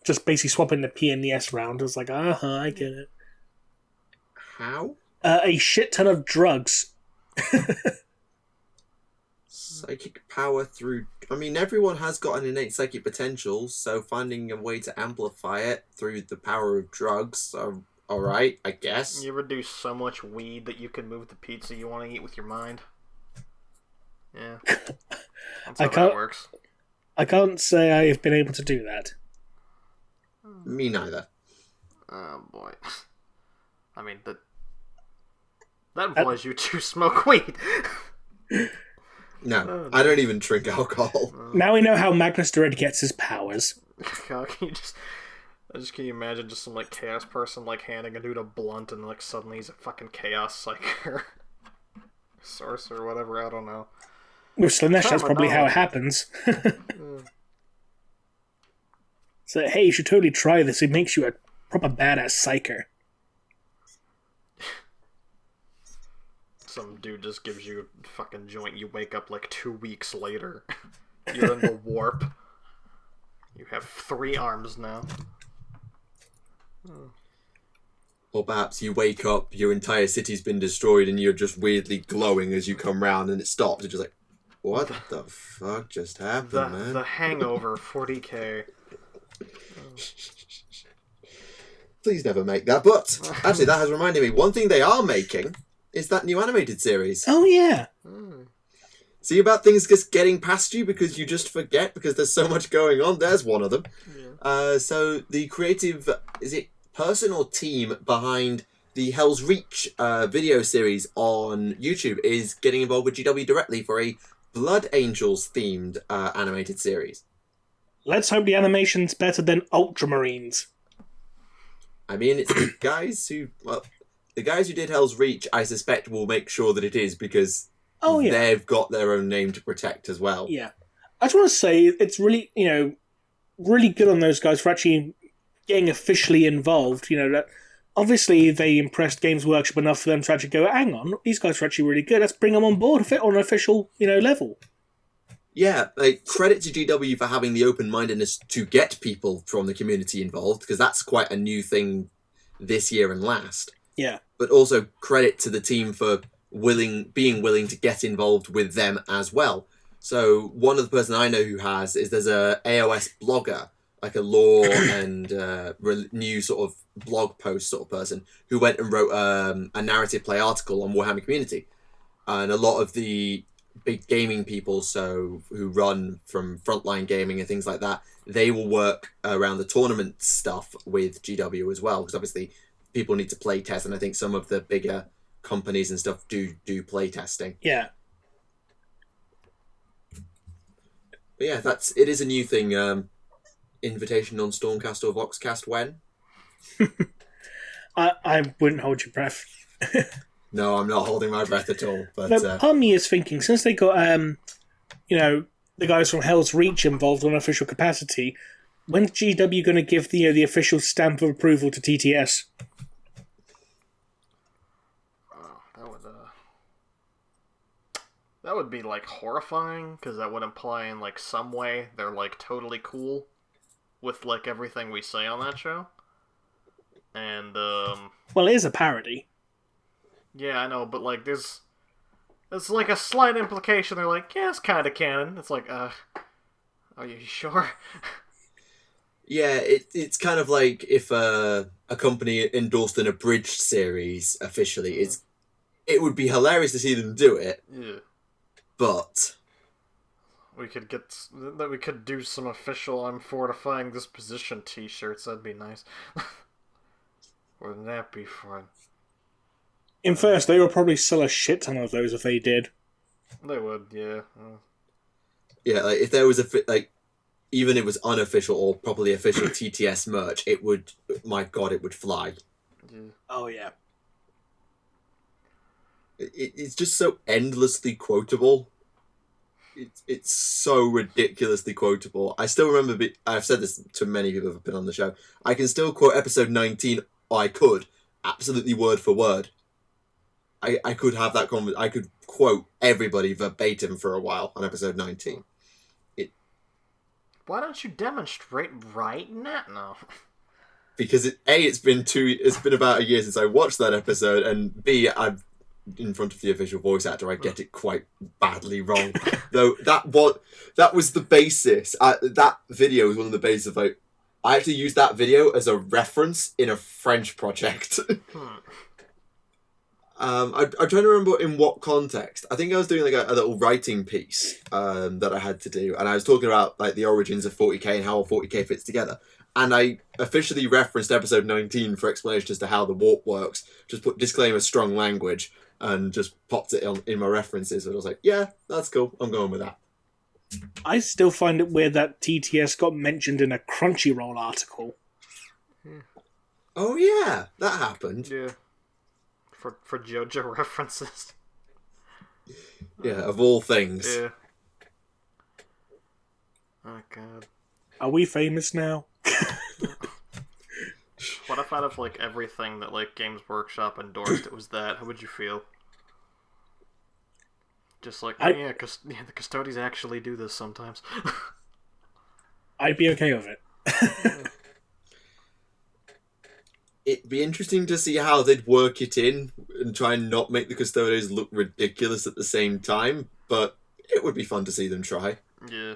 Just basically swapping the P and the S round. It's like, I get it. How? A shit ton of drugs. Psychic power through... I mean, everyone has got an innate psychic potential, so finding a way to amplify it through the power of drugs are alright, I guess. You ever do so much weed that you can move the pizza you want to eat with your mind? Yeah. That's how that works. I can't say I have been able to do that. Me neither. Oh, boy. I mean, that implies you two smoke weed. No, I don't even drink alcohol. Now we know how Magnus Druid gets his powers. God, can you imagine just some chaos person handing a dude a blunt and suddenly he's a fucking chaos psyker, sorcerer, whatever. I don't know. With Slanesh, that's probably how it happens. So hey, you should totally try this. It makes you a proper badass psyker. Some dude just gives you a fucking joint. You wake up 2 weeks later. You're in the warp. You have 3 arms now. Or perhaps you wake up, your entire city's been destroyed, and you're just weirdly glowing as you come round, and it stops. It's just like, what the fuck just happened, man? The Hangover 40k. Please never make that. But actually, that has reminded me. One thing they are making is that new animated series. Oh yeah. See about things just getting past you because you just forget because there's so much going on. There's one of them. Yeah. So the creative, is it person or team behind the Hell's Reach video series on YouTube is getting involved with GW directly for a Blood Angels themed animated series. Let's hope the animation's better than Ultramarines. I mean, it's the guys who did Hell's Reach, I suspect, will make sure that it is because they've got their own name to protect as well. Yeah. I just want to say it's really, really good on those guys for actually getting officially involved. That obviously they impressed Games Workshop enough for them to actually go, hang on, these guys are actually really good. Let's bring them on board on an official, level. Yeah, credit to GW for having the open-mindedness to get people from the community involved, because that's quite a new thing this year and last. Yeah. But also credit to the team for being willing to get involved with them as well. So one of the person I know who there's a AOS blogger, like a lore and new sort of blog post sort of person, who went and wrote a narrative play article on Warhammer Community. And a lot of the big gaming people, who run from Frontline Gaming and things like that, they will work around the tournament stuff with GW as well, because obviously people need to play test, and I think some of the bigger companies and stuff do play testing. Yeah. But yeah, it is a new thing. Invitation on Stormcast or Voxcast when? I wouldn't hold your breath. No, I'm not holding my breath at all. But part of me is thinking, since they got the guys from Hell's Reach involved on official capacity, when's GW going to give the official stamp of approval to TTS? That would be horrifying, because that would imply in some way they're totally cool with everything we say on that show. And well, it is a parody. Yeah, I know, but there's a slight implication. They're yeah, it's kind of canon. It's are you sure? Yeah, it's kind of like if a company endorsed an abridged series officially. It would be hilarious to see them do it. Yeah. But we could do some official "I'm fortifying this position" T-shirts. That'd be nice. Wouldn't that be fun? In first, they would probably sell a shit ton of those if they did. They would, yeah. Yeah, like if there was even if it was unofficial or properly official TTS merch, it would. My God, it would fly. Yeah. Oh yeah. It's just so endlessly quotable. It's so ridiculously quotable. I still remember. I've said this to many people who've been on the show. I can still quote episode 19. I could absolutely word for word. I could have that I could quote everybody verbatim for a while on episode 19. Why don't you demonstrate right now? No. Because it's been about a year since I watched that episode, and B, I'm in front of the official voice actor. I get it quite badly wrong. Though that was the basis. That video was one of the bases of I actually used that video as a reference in a French project. I'm trying to remember in what context. I think I was doing like a little writing piece that I had to do, and I was talking about like the origins of 40k and how 40k fits together. And I officially referenced episode 19 for explanation as to how the warp works. Just put disclaimer, strong language, and just popped it in my references. And I was like, yeah, that's cool. I'm going with that. I still find it weird that TTS got mentioned in a Crunchyroll article. Oh yeah, that happened. Yeah. For JoJo references. Yeah, of all things. Yeah. Oh god. Are we famous now? What if out of like everything that like Games Workshop endorsed, it was that? How would you feel? Just like, the custodians actually do this sometimes. I'd be okay with it. It'd be interesting to see how they'd work it in and try and not make the custodians look ridiculous at the same time, but it would be fun to see them try. Yeah.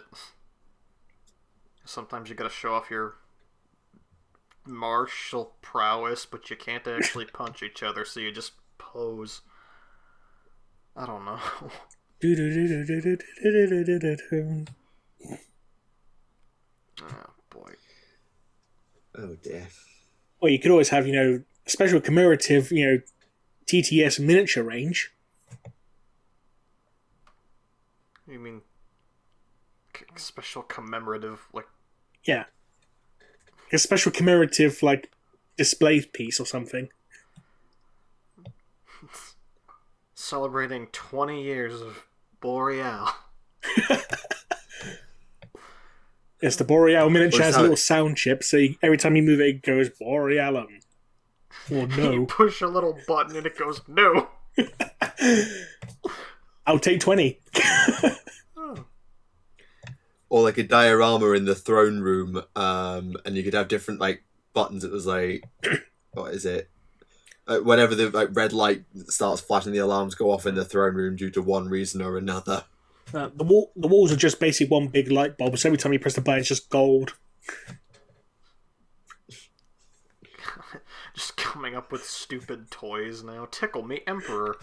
Sometimes you gotta show off your martial prowess, but you can't actually punch each other, so you just pose. I don't know. Oh, boy. Oh, dear. Well, you could always have, a special commemorative, TTS miniature range. You mean special commemorative, like... Yeah. A special commemorative, display piece or something. Celebrating 20 years of Boreal. Yes, the Boreal miniature has a little sound chip, so every time you move it, it goes Borealum. Or no. You push a little button and it goes, no. I'll take 20. Or like a diorama in the throne room, and you could have different buttons. It was what is it? Whenever the red light starts flashing, the alarms go off in the throne room due to one reason or another. The walls are just basically one big light bulb, so every time you press the button, it's just gold. Just coming up with stupid toys now. Tickle me, Emperor.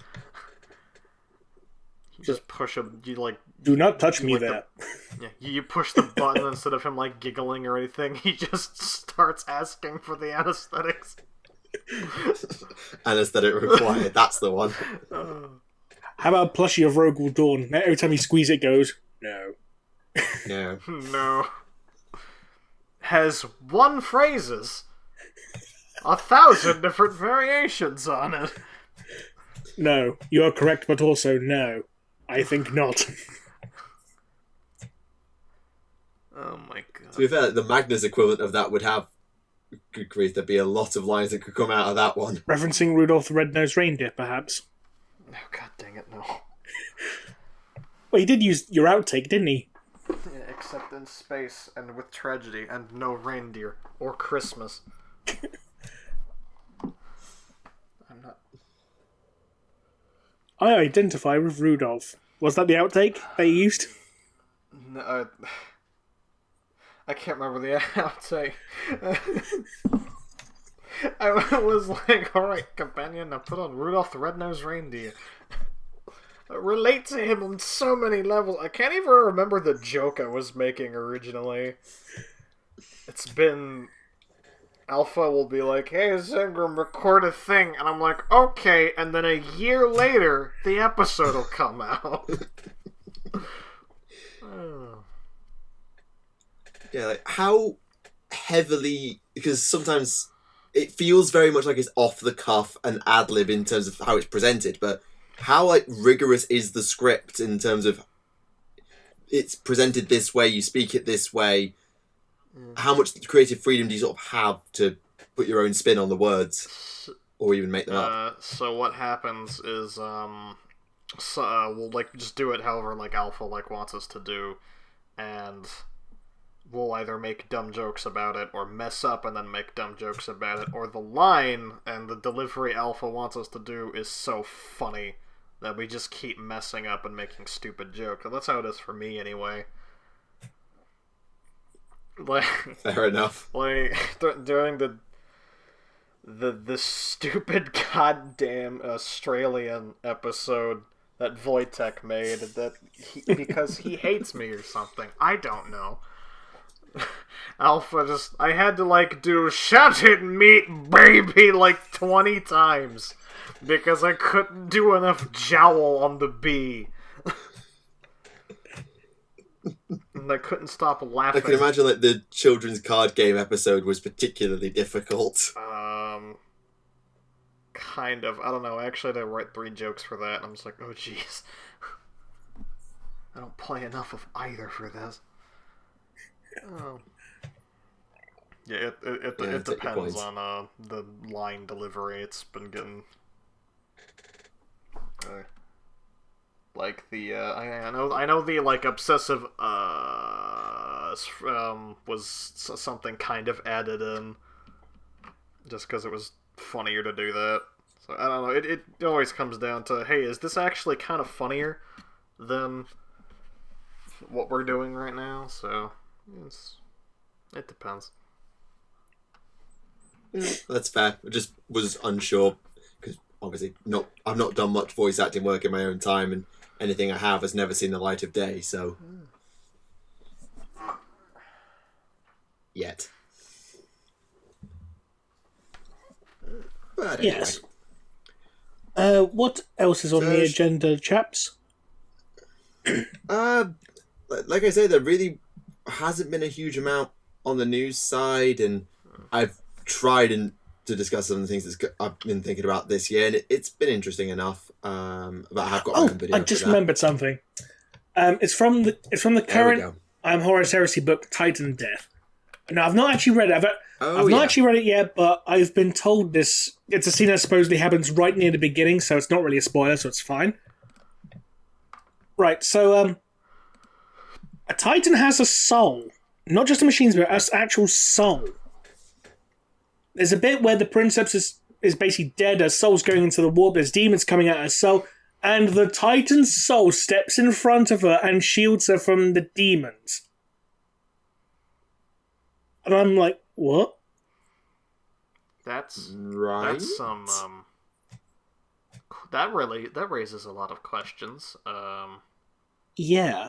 You just push a... Do not touch me there. You push the button instead of him, giggling or anything. He just starts asking for the anesthetics. Anesthetic required, that's the one. How about a plushie of Rogal Dawn? Every time you squeeze it goes, no. No. No. Has 1 phrases. 1,000 different variations on it. No, you are correct, but also no. I think not. Oh my god. To be fair, the Magnus equivalent of that would have... Good grief, there'd be a lot of lines that could come out of that one. Referencing Rudolph the Red-Nosed Reindeer, perhaps? Oh, god dang it, no. Well, he did use your outtake, didn't he? Yeah, except in space and with tragedy and no reindeer or Christmas. I'm not... I identify with Rudolph. Was that the outtake they used? No, I can't remember the outtake. I was like, alright, companion, now put on Rudolph the Red-Nosed Reindeer. Relate to him on so many levels. I can't even remember the joke I was making originally. It's been Alpha will be like, hey, Zegram, record a thing. And I'm like, okay. And then a year later, the episode will come out. Yeah, like, how heavily... Because sometimes it feels very much like it's off the cuff and ad-lib in terms of how it's presented, but how, like, rigorous is the script in terms of it's presented this way, you speak it this way... How much creative freedom do you sort of have to put your own spin on the words, or even make them up? So what happens is, we'll like just do it however like Alpha like wants us to do, and we'll either make dumb jokes about it, or mess up and then make dumb jokes about it, or the line and the delivery Alpha wants us to do is so funny that we just keep messing up and making stupid jokes. And that's how it is for me anyway. Like, fair enough. Like during the stupid goddamn Australian episode that Wojtek made, because he hates me or something. I don't know. Alpha I had to like do "shut it, meat baby" like 20 times because I couldn't do enough jowl on the B. And I couldn't stop laughing. I can imagine like the children's card game episode was particularly difficult. Kind of. I don't know. I actually had to write 3 jokes for that, and I'm just like, oh jeez. I don't play enough of either for this. Oh. Yeah, it depends on the line delivery. It's been getting... like the I know the like obsessive was something kind of added in just because it was funnier to do that. So I don't know. It always comes down to, hey, is this actually kind of funnier than what we're doing right now? So it depends. Yeah, that's fair. I just was unsure because obviously I've not done much voice acting work in my own time, and anything I have has never seen the light of day, so... Yet. But anyway. Yes. What else is on the agenda, chaps? Like I say, there really hasn't been a huge amount on the news side, and I've tried to discuss some of the things that I've been thinking about this year, and it's been interesting enough. But I have got my own video. I just remembered something. It's from the current Horus Heresy book, Titan Death. Now, I've not actually read it. I've not actually read it yet, but I've been told it's a scene that supposedly happens right near the beginning, so it's not really a spoiler, so it's fine. Right, so a Titan has a soul. Not just a machine's but an actual soul. There's a bit where the Princeps is basically dead, her soul's going into the warp, there's demons coming out of her soul, and the Titan's soul steps in front of her and shields her from the demons. And I'm like, what? That's right. That's some that raises a lot of questions. Yeah.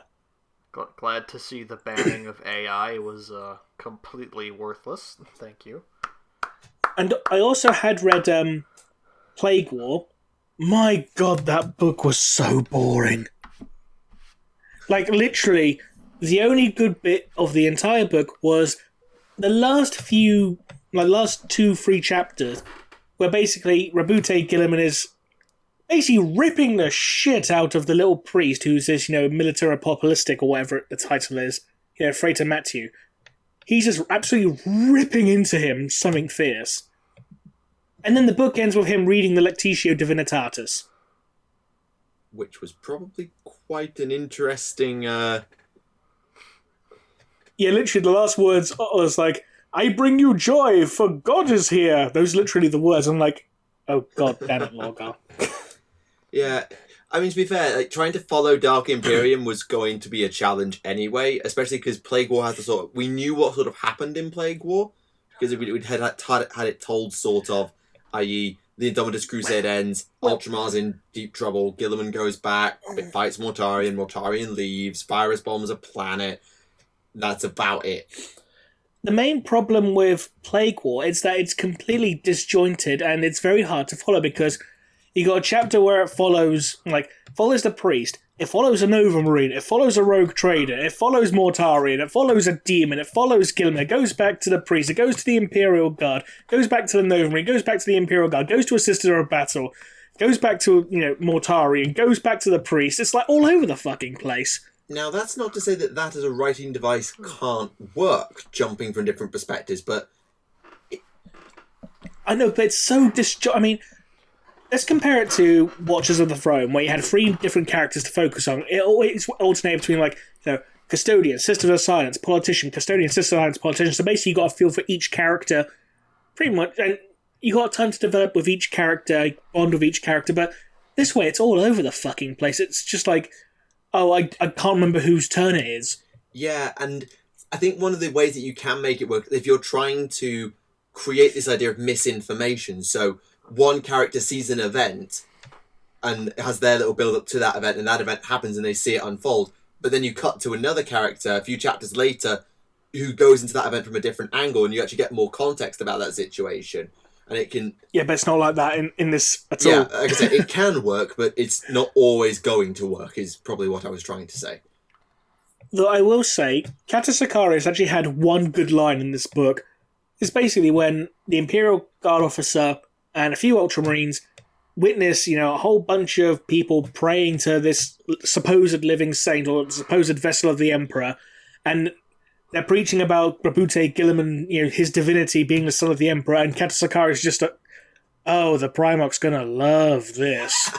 Glad to see the banning of AI was completely worthless. Thank you. And I also had read Plague War. My god, that book was so boring. Like, literally, the only good bit of the entire book was the last 2-3 chapters, where basically Rabute Gilliman is basically ripping the shit out of the little priest who's this, military apocalyptic or whatever the title is, Frater Matthew. He's just absolutely ripping into him something fierce. And then the book ends with him reading the Lectitio Divinitatis. Which was probably quite an interesting... Yeah, literally the last words was like, I bring you joy, for God is here. Those are literally the words. I'm like, oh god damn it, Lorgar. Yeah, I mean, to be fair, like, trying to follow Dark Imperium was going to be a challenge anyway, especially because Plague War has the we knew what sort of happened in Plague War, because we'd had it told sort of, i.e. the Indomitus Crusade ends, Ultramar's in deep trouble, Gilliman goes back, it fights Mortarion leaves, Virus bombs a planet, that's about it. the main problem with Plague War is that it's completely disjointed and it's very hard to follow because you got a chapter where it follows the priest, it follows a Nova Marine, it follows a rogue trader, it follows Mortarian, it follows a demon, it follows Gilman, it goes back to the priest, it goes to the Imperial Guard, goes back to the Nova Marine, goes back to the Imperial Guard, goes to a Sister of Battle, goes back to, Mortarian, goes back to the priest. It's like all over the fucking place. Now, that's not to say that as a writing device can't work, jumping from different perspectives, but... I know, but it's so I mean, let's compare it to Watchers of the Throne, where you had 3 different characters to focus on. It always alternated between, custodian, Sister of Silence, politician, custodian, Sister of Silence, politician. So basically you got a feel for each character, pretty much, and you got time to develop with each character, bond with each character, but this way it's all over the fucking place. It's just like... oh, I can't remember whose turn it is. Yeah, and I think one of the ways that you can make it work, if you're trying to create this idea of misinformation, so one character sees an event and has their little build-up to that event, and that event happens and they see it unfold, but then you cut to another character a few chapters later who goes into that event from a different angle, and you actually get more context about that situation. And it can... yeah, but it's not like that in this at all. Yeah, like I said, it can work, but it's not always going to work, is probably what I was trying to say. Though I will say, Kata Sakaris actually had one good line in this book. It's basically when the Imperial Guard officer and a few Ultramarines witness, a whole bunch of people praying to this supposed living saint or supposed vessel of the Emperor, and they're preaching about Rabute Gilliman, his divinity being the son of the Emperor, and Kata Sakaris is just oh, the Primarch's gonna love this.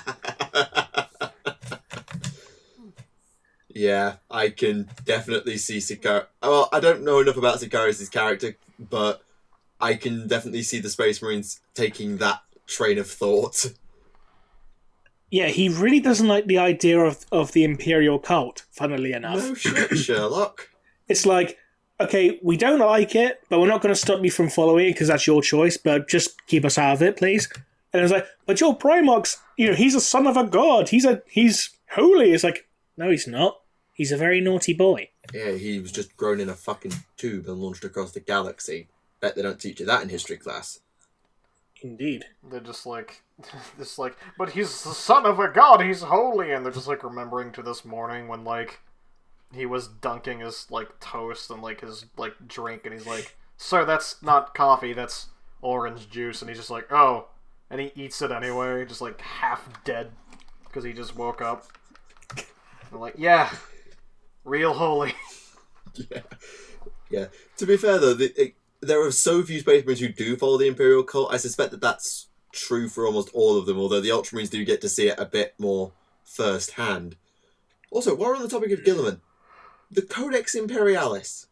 Yeah, I can definitely see Sakaris. Well, I don't know enough about Sakaris' character, but I can definitely see the Space Marines taking that train of thought. Yeah, he really doesn't like the idea of the Imperial cult, funnily enough. No shit, Sherlock. It's like, okay, we don't like it, but we're not going to stop you from following it because that's your choice, but just keep us out of it, please. And it's like, but your Primarch's, he's a son of a god. He's holy. It's like, no, he's not. He's a very naughty boy. Yeah, he was just grown in a fucking tube and launched across the galaxy. Bet they don't teach you that in history class. Indeed. They're just like, but he's the son of a god, he's holy, and they're just remembering to this morning when he was dunking his toast and his drink, and he's like, sir, that's not coffee, that's orange juice, and he's just like, oh, and he eats it anyway, just half dead because he just woke up. And yeah, real holy. Yeah. To be fair though, there are so few Space Marines who do follow the Imperial cult. I suspect that that's true for almost all of them, although the Ultramarines do get to see it a bit more first-hand. Also, while we're on the topic of Gilliman, the Codex Imperialis.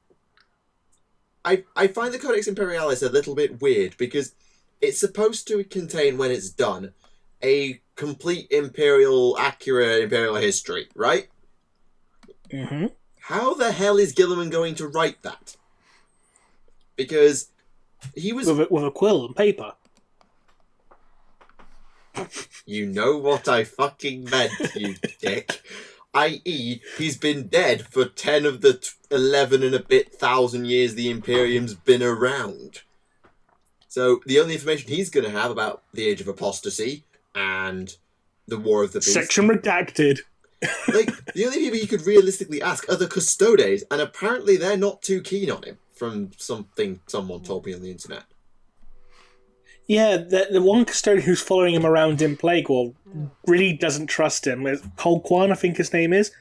I find the Codex Imperialis a little bit weird, because it's supposed to contain, when it's done, a complete accurate Imperial history, right? Mm-hmm. How the hell is Gilliman going to write that? Because he was... With a quill and paper. You know what I fucking meant, you dick. I.e., he's been dead for 10 of the 11 and a bit thousand years the Imperium's been around. So the only information he's going to have about the Age of Apostasy and the War of the Beast... Section redacted. The only people he could realistically ask are the Custodes, and apparently they're not too keen on him, from something someone told me on the internet. Yeah, the one custodian who's following him around in Plague War really doesn't trust him. Colquan, I think his name is.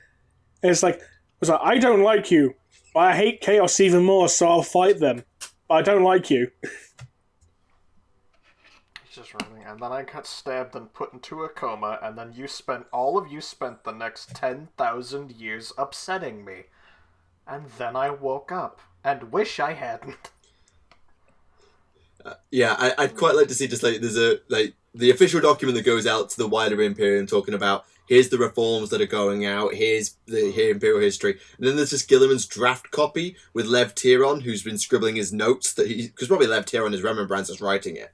And it's like, I don't like you, but I hate Chaos even more, so I'll fight them. But I don't like you. He's just running, and then I got stabbed and put into a coma, and then all of you spent the next 10,000 years upsetting me. And then I woke up, and wish I hadn't. I'd quite like to see just there's the official document that goes out to the wider Imperium talking about here's the reforms that are going out, here's the Imperial history, and then there's just Gilliman's draft copy with Lev Tiron, who's been scribbling his notes because probably Lev Tiron is Remembrance is writing it,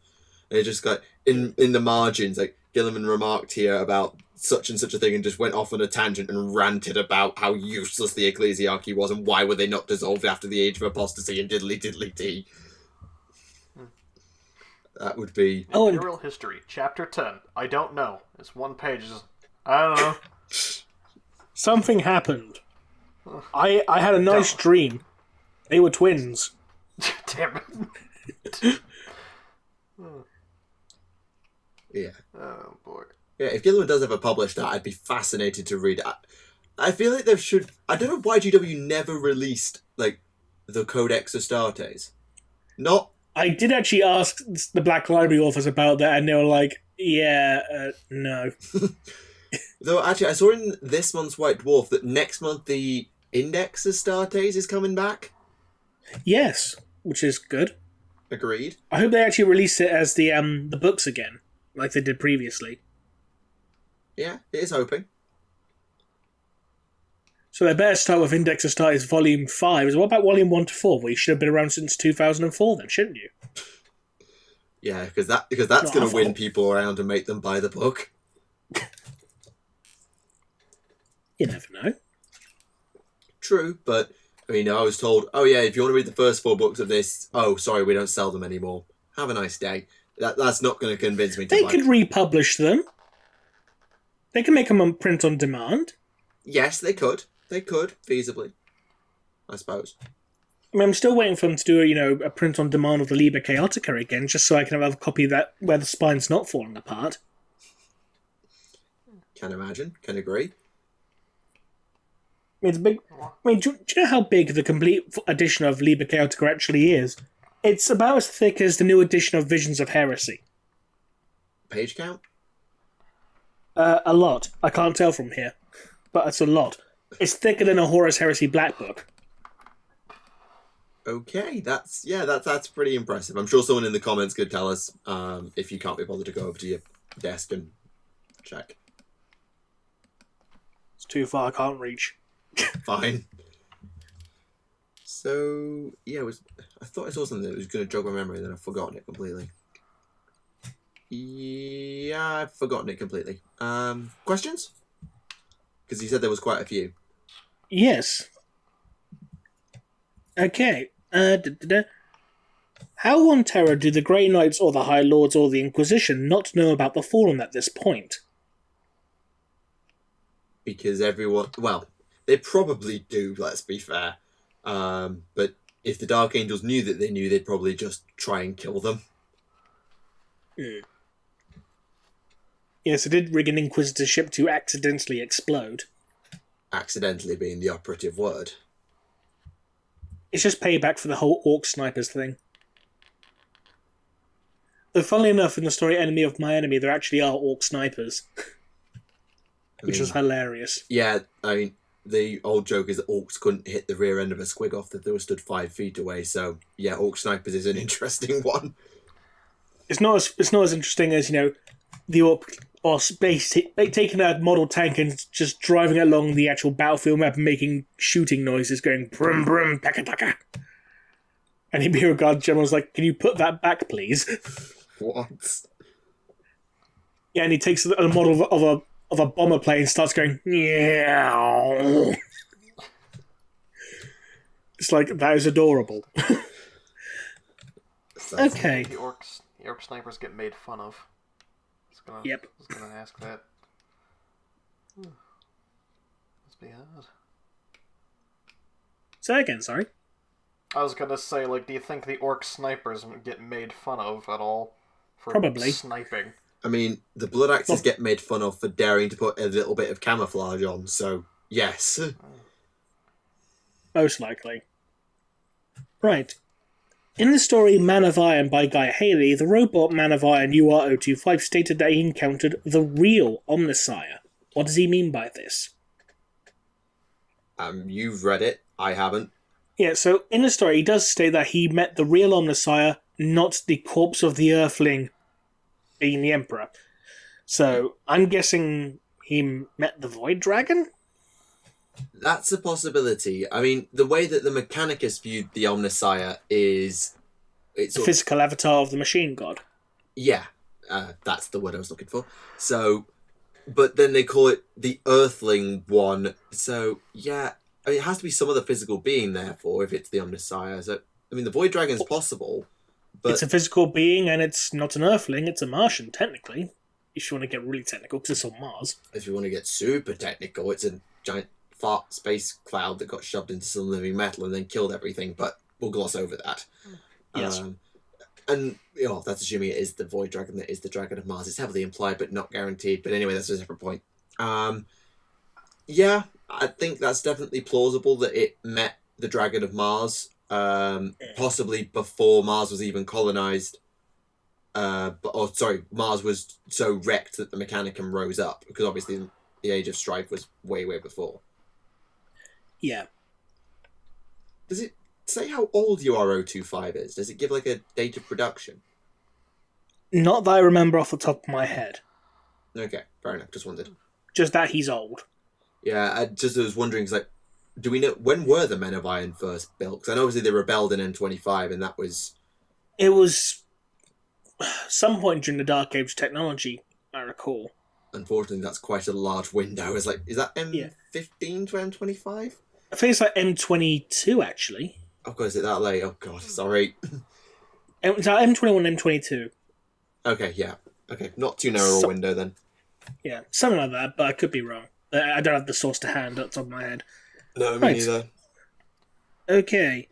and it's just in the margins Gilliman remarked here about such and such a thing and just went off on a tangent and ranted about how useless the ecclesiarchy was and why were they not dissolved after the Age of Apostasy and diddly diddly dee. That would be... Imperial History, Chapter 10. I don't know. It's one page. I don't know. Something happened. I had a nice dream. They were twins. Damn it. Yeah. Oh, boy. Yeah, if Gilliman does ever publish that, I'd be fascinated to read it. I feel like there should... I don't know why GW never released, like, the Codex Astartes. Not... I did actually ask the Black Library authors about that, and they were like, yeah, no. Though, actually, I saw in this month's White Dwarf that next month the Index Astartes is coming back. Yes, which is good. Agreed. I hope they actually release it as the books again, like they did previously. Yeah, it is hoping. So they better start with Index Astartes Volume 5. What about Volume 1 to 4? Well, you should have been around since 2004 then, shouldn't you? Yeah, because that's going to win people around and make them buy the book. You never know. True, but, I mean, I was told, oh yeah, if you want to read the first 4 books of this, oh, sorry, we don't sell them anymore. Have a nice day. That's not going to convince me to They buy could republish them. They can make them on print on demand. Yes, they could. They could, feasibly. I suppose. I mean, I'm still waiting for them to do, a print on demand of the Liber Chaotica again, just so I can have a copy of that where the spine's not falling apart. Can imagine. Can agree. I mean, it's big. I mean, do you know how big the complete edition of Liber Chaotica actually is? It's about as thick as the new edition of Visions of Heresy. Page count? A lot. I can't tell from here, but it's a lot. It's thicker than a Horus Heresy Black Book. Okay, that's pretty impressive. I'm sure someone in the comments could tell us if you can't be bothered to go over to your desk and check. It's too far, I can't reach. Fine. So, yeah, I thought I saw something that was going to jog my memory, then I've forgotten it completely. Yeah, I've forgotten it completely. Questions? Because you said there was quite a few. Yes. Okay. How on Terra do the Grey Knights or the High Lords or the Inquisition not know about the Fallen at this point? Because everyone... Well, they probably do, let's be fair. But if the Dark Angels knew that they knew, they'd probably just try and kill them. Yes, it did rig an Inquisitor ship to accidentally explode. Accidentally being the operative word. It's just payback for the whole Orc Snipers thing. Though funnily enough, in the story Enemy of My Enemy, there actually are Orc Snipers. Which is hilarious. Yeah, I mean, the old joke is that Orcs couldn't hit the rear end of a squig off that they were stood 5 feet away, so yeah, Orc Snipers is an interesting one. It's not as interesting as, the Orc boss taking a model tank and just driving along the actual battlefield map and making shooting noises, going brum brum paka paka. And the Imperial Guard General's like, "Can you put that back, please?" What? Yeah, and he takes a model of a bomber plane and starts going, yeah. It's like, that is adorable. Okay. The orc snipers get made fun of. Yep. I was gonna ask that. Let's be honest. Say that again, sorry. I was gonna say, do you think the orc snipers get made fun of at all for Probably. sniping? I mean, the Blood Axes get made fun of for daring to put a little bit of camouflage on, so yes. Most likely. Right. In the story Man of Iron by Guy Haley, the robot Man of Iron UR025 stated that he encountered the real Omnissiah. What does he mean by this? You've read it. I haven't. Yeah, so in the story, he does state that he met the real Omnissiah, not the corpse of the Earthling being the Emperor. So, I'm guessing he met the Void Dragon? That's a possibility. I mean, the way that the Mechanicus viewed the Omnissiah is... The physical avatar of the machine god. Yeah. That's the word I was looking for. So, but then they call it the Earthling one. So, yeah, I mean, it has to be some other physical being, therefore, if it's the Omnissiah. So, I mean, the Void Dragon's possible, but... It's a physical being, and it's not an Earthling, it's a Martian, technically. If you want to get really technical, because it's on Mars. If you want to get super technical, it's a giant fart space cloud that got shoved into some living metal and then killed everything, but we'll gloss over that. Yes. And that's assuming it is the Void Dragon that is the Dragon of Mars. It's heavily implied, but not guaranteed. But anyway, that's a separate point. Yeah, I think that's definitely plausible that it met the Dragon of Mars, possibly before Mars was even colonized. Mars was so wrecked that the Mechanicum rose up, because obviously the Age of Strife was way, way before. Yeah. Does it say how old UR025 is? Does it give like a date of production? Not that I remember off the top of my head. Okay, fair enough. Just wondered. Just that he's old. Yeah, I was wondering, cause like, do we know when were the Men of Iron first built? Because I know obviously they rebelled in N25, and that was... It was some point during the Dark Age technology, I recall. Unfortunately, that's quite a large window. Is that M15 to M25? I think it's like M22, actually. Oh god, is it that late? Oh god, sorry. It's like M21, M22. Okay, yeah. Okay, not too narrow a window then. Yeah, something like that, but I could be wrong. I don't have the source to hand at the top of my head. No, me neither. Okay.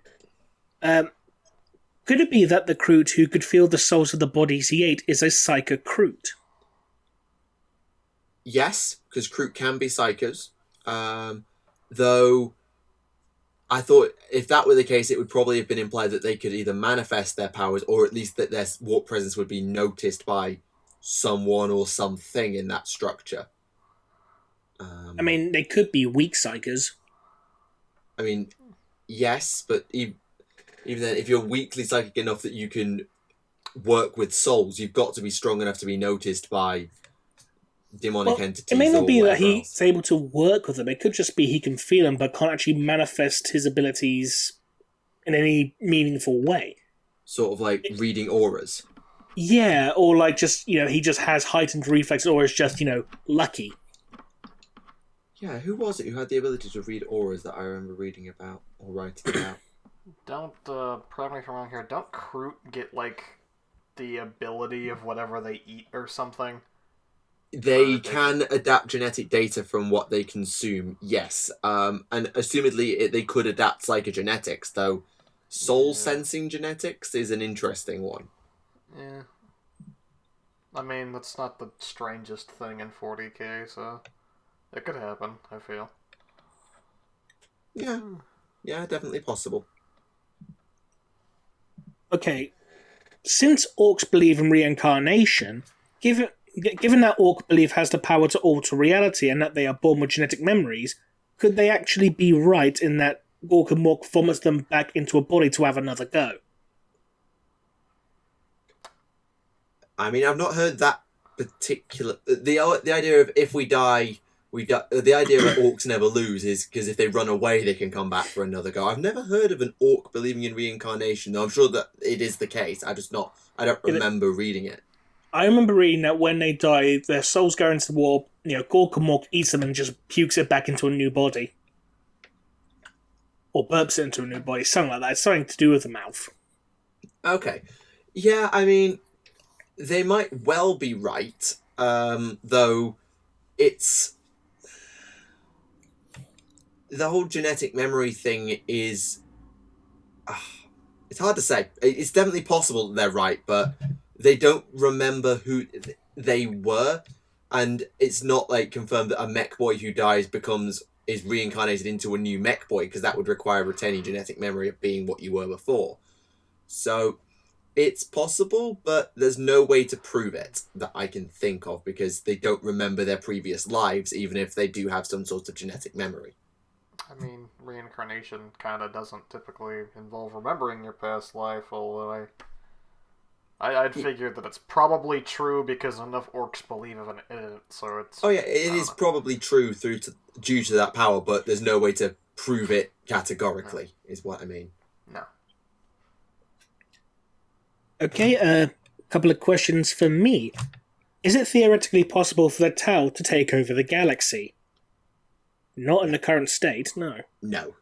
Could it be that the Kroot who could feel the souls of the bodies he ate is a Psyker Kroot? Yes, because Kroot can be Psychers. Though, I thought if that were the case, it would probably have been implied that they could either manifest their powers, or at least that their warp presence would be noticed by someone or something in that structure. I mean, they could be weak Psychers. I mean, yes, but even then, if you're weakly psychic enough that you can work with souls, you've got to be strong enough to be noticed by demonic entities. It may not be that he's he's able to work with them. It could just be he can feel them, but can't actually manifest his abilities in any meaningful way. Sort of like reading auras. Yeah, or like just, he just has heightened reflex, or is just, lucky. Yeah, who was it who had the ability to read auras that I remember reading about or writing about? Don't, correct me if I'm wrong here, don't Kroot get, the ability of whatever they eat or something? They can adapt genetic data from what they consume, yes. And assumedly they could adapt psychogenetics, though soul-sensing genetics is an interesting one. Yeah. I mean, that's not the strangest thing in 40k, so it could happen, I feel. Yeah. Yeah, definitely possible. Okay, since orcs believe in reincarnation, given that orc belief has the power to alter reality and that they are born with genetic memories, could they actually be right in that orc and mork vomits them back into a body to have another go? I mean, I've not heard that particular... The idea of if we die... The idea that orcs never lose is because if they run away, they can come back for another go. I've never heard of an orc believing in reincarnation, though I'm sure that it is the case. I don't remember reading it. I remember reading that when they die, their souls go into the warp, Gork and Mork eats them and just pukes it back into a new body. Or burps it into a new body, something like that. It's something to do with the mouth. Okay. Yeah, I mean, they might well be right, though it's... The whole genetic memory thing is... it's hard to say. It's definitely possible that they're right, but they don't remember who they were, and it's not confirmed that a mech boy who dies is reincarnated into a new mech boy, because that would require retaining genetic memory of being what you were before. So it's possible, but there's no way to prove it that I can think of, because they don't remember their previous lives, even if they do have some sort of genetic memory. I mean, reincarnation kind of doesn't typically involve remembering your past life, although I'd figure that it's probably true because enough orcs believe in it, so it's... Oh yeah, it is probably true due to that power, but there's no way to prove it categorically, is what I mean. No. Okay, couple of questions for me. Is it theoretically possible for the Tau to take over the galaxy? Not in the current state, no. No.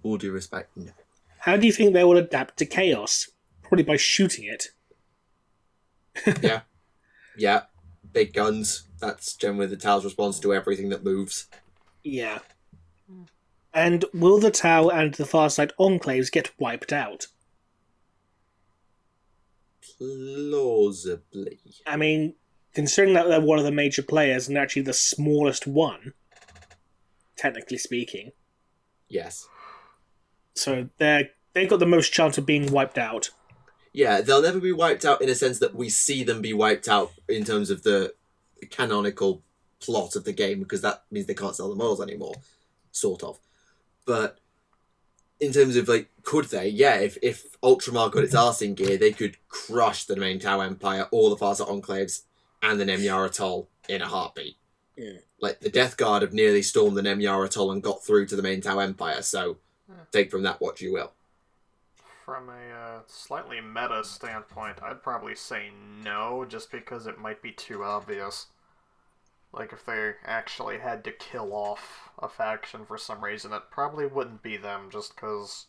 All due respect, no. How do you think they will adapt to chaos? Probably by shooting it. Yeah. Yeah. Big guns. That's generally the Tau's response to everything that moves. Yeah. And will the Tau and the Farsight enclaves get wiped out? Plausibly. I mean, considering that they're one of the major players and actually the smallest one, technically speaking. Yes. So they've got the most chance of being wiped out. Yeah, they'll never be wiped out in a sense that we see them be wiped out in terms of the canonical plot of the game, because that means they can't sell the models anymore, sort of. But in terms of, like, could they? Yeah, if Ultramar got its arse in gear, they could crush the main Tau Empire, all the Farsight Enclaves, and the Nemyar Atoll in a heartbeat. Yeah. Like, the Death Guard have nearly stormed the Nemyar Atoll and got through to the main Tau Empire, so take from that what you will. From a slightly meta standpoint, I'd probably say no, just because it might be too obvious. Like, if they actually had to kill off a faction for some reason, it probably wouldn't be them, just because,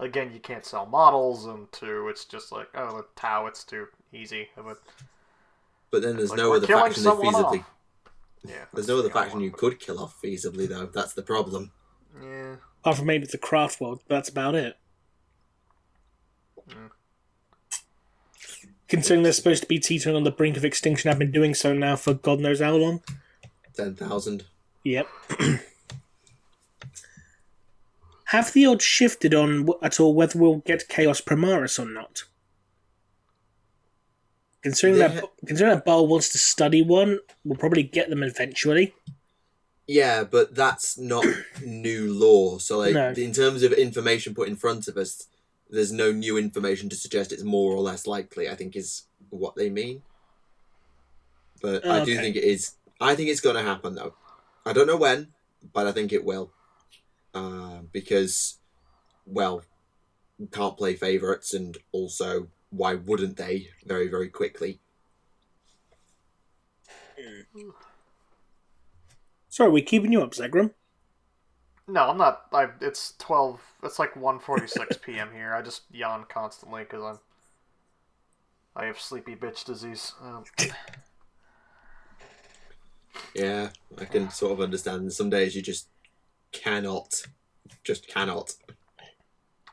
again, you can't sell models, and two, it's just like, oh, the Tau, it's too easy. But then there's like, no we're other killing faction they someone feasibly... off. Yeah, There's no other faction you could kill off feasibly, though. That's the problem. Yeah. Apart from maybe the Craft World, that's about it. Considering they're supposed to be teetering on the brink of extinction, I've been doing so now for God knows how long. 10,000. Yep. Have the odds shifted on at all whether we'll get Chaos Primaris or not? Considering that Baal wants to study one, we'll probably get them eventually. Yeah, but that's not new lore. So, like, No. in terms of information put in front of us, there's no new information to suggest it's more or less likely, I think is what they mean. But I do think it is. I think it's going to happen, though. I don't know when, but I think it will. Because, well, we can't play favourites, and also, why wouldn't they very, very quickly? Sorry, we're keeping you up, Zegram. No, I'm not. It's 12. It's like 1:46 p.m. here. I just yawn constantly because I have sleepy bitch disease. Yeah, I can sort of understand. Some days you just cannot.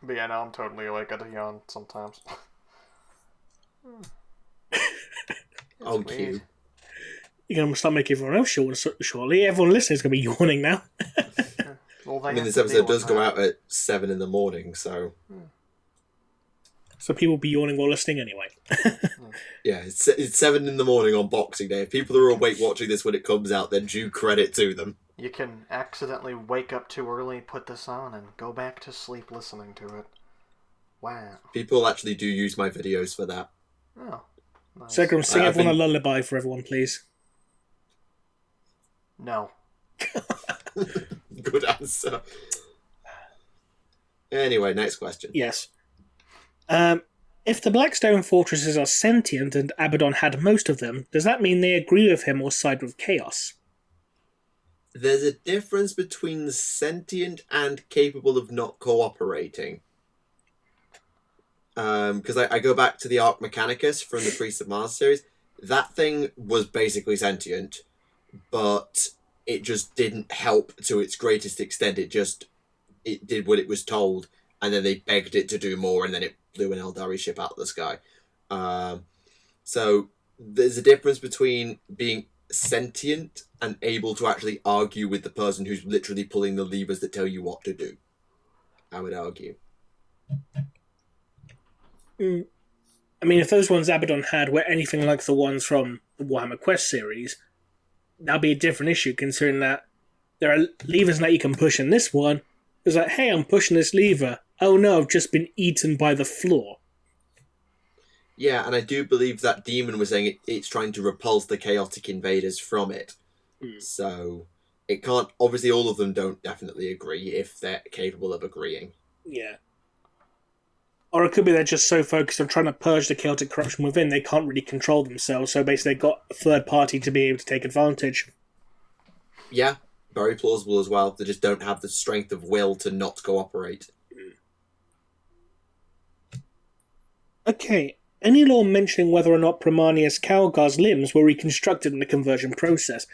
But yeah, no, I'm totally like at a yawn sometimes. Oh, cute. You're going to start making everyone else yawn shortly. Everyone listening is going to be yawning now. Well, I mean, this episode does go out at 7 in the morning, so... So people will be yawning while listening anyway. Yeah, it's 7 in the morning on Boxing Day. If people are awake watching this when it comes out, then due credit to them. You can accidentally wake up too early, put this on, and go back to sleep listening to it. Wow. People actually do use my videos for that. Oh, nice. Zegram, sing everyone a lullaby for everyone, please. No. Good answer. Anyway, next question. Yes. If the Blackstone fortresses are sentient and Abaddon had most of them, does that mean they agree with him or side with Chaos? There's a difference between sentient and capable of not cooperating. Because I go back to the Arc Mechanicus from the Priest of Mars series. That thing was basically sentient, but it just didn't help to its greatest extent. It did what it was told, and then they begged it to do more, and then it blew an Eldari ship out of the sky. So there's a difference between being sentient and able to actually argue with the person who's literally pulling the levers that tell you what to do, I would argue. I mean, if those ones Abaddon had were anything like the ones from the Warhammer Quest series, that'd be a different issue, considering that there are levers that you can push in this one. It's like, hey, I'm pushing this lever. Oh no, I've just been eaten by the floor. Yeah, and I do believe that Demon was saying it's trying to repulse the chaotic invaders from it. So it can't... Obviously, all of them don't definitely agree if they're capable of agreeing. Yeah. Or it could be they're just so focused on trying to purge the chaotic corruption within, they can't really control themselves, so basically they've got a third party to be able to take advantage. Yeah, very plausible as well. They just don't have the strength of will to not cooperate. Okay, any law mentioning whether or not Primanius Calgar's limbs were reconstructed in the conversion process?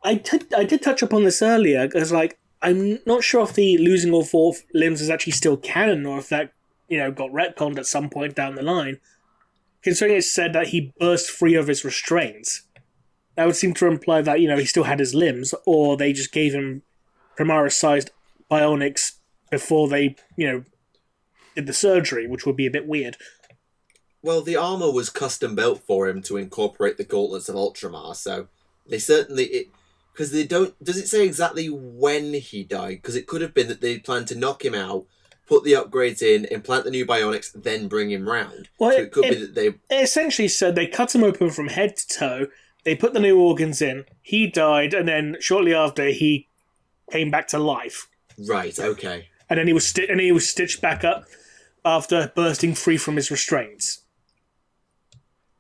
I did touch upon this earlier, because, I'm not sure if the losing all 4 limbs is actually still canon, or if that, got retconned at some point down the line. Considering it said that he burst free of his restraints. That would seem to imply that, he still had his limbs, or they just gave him Primaris-sized bionics before they, did the surgery, which would be a bit weird. Well, the armour was custom built for him to incorporate the gauntlets of Ultramar, so they certainly... Because they don't... Does it say exactly when he died? Because it could have been that they planned to knock him out, put the upgrades in, implant the new bionics, then bring him round. Well, so it could be that they... It essentially said they cut him open from head to toe, they put the new organs in, he died, and then shortly after he came back to life. Right, okay. And then he was stitched back up after bursting free from his restraints.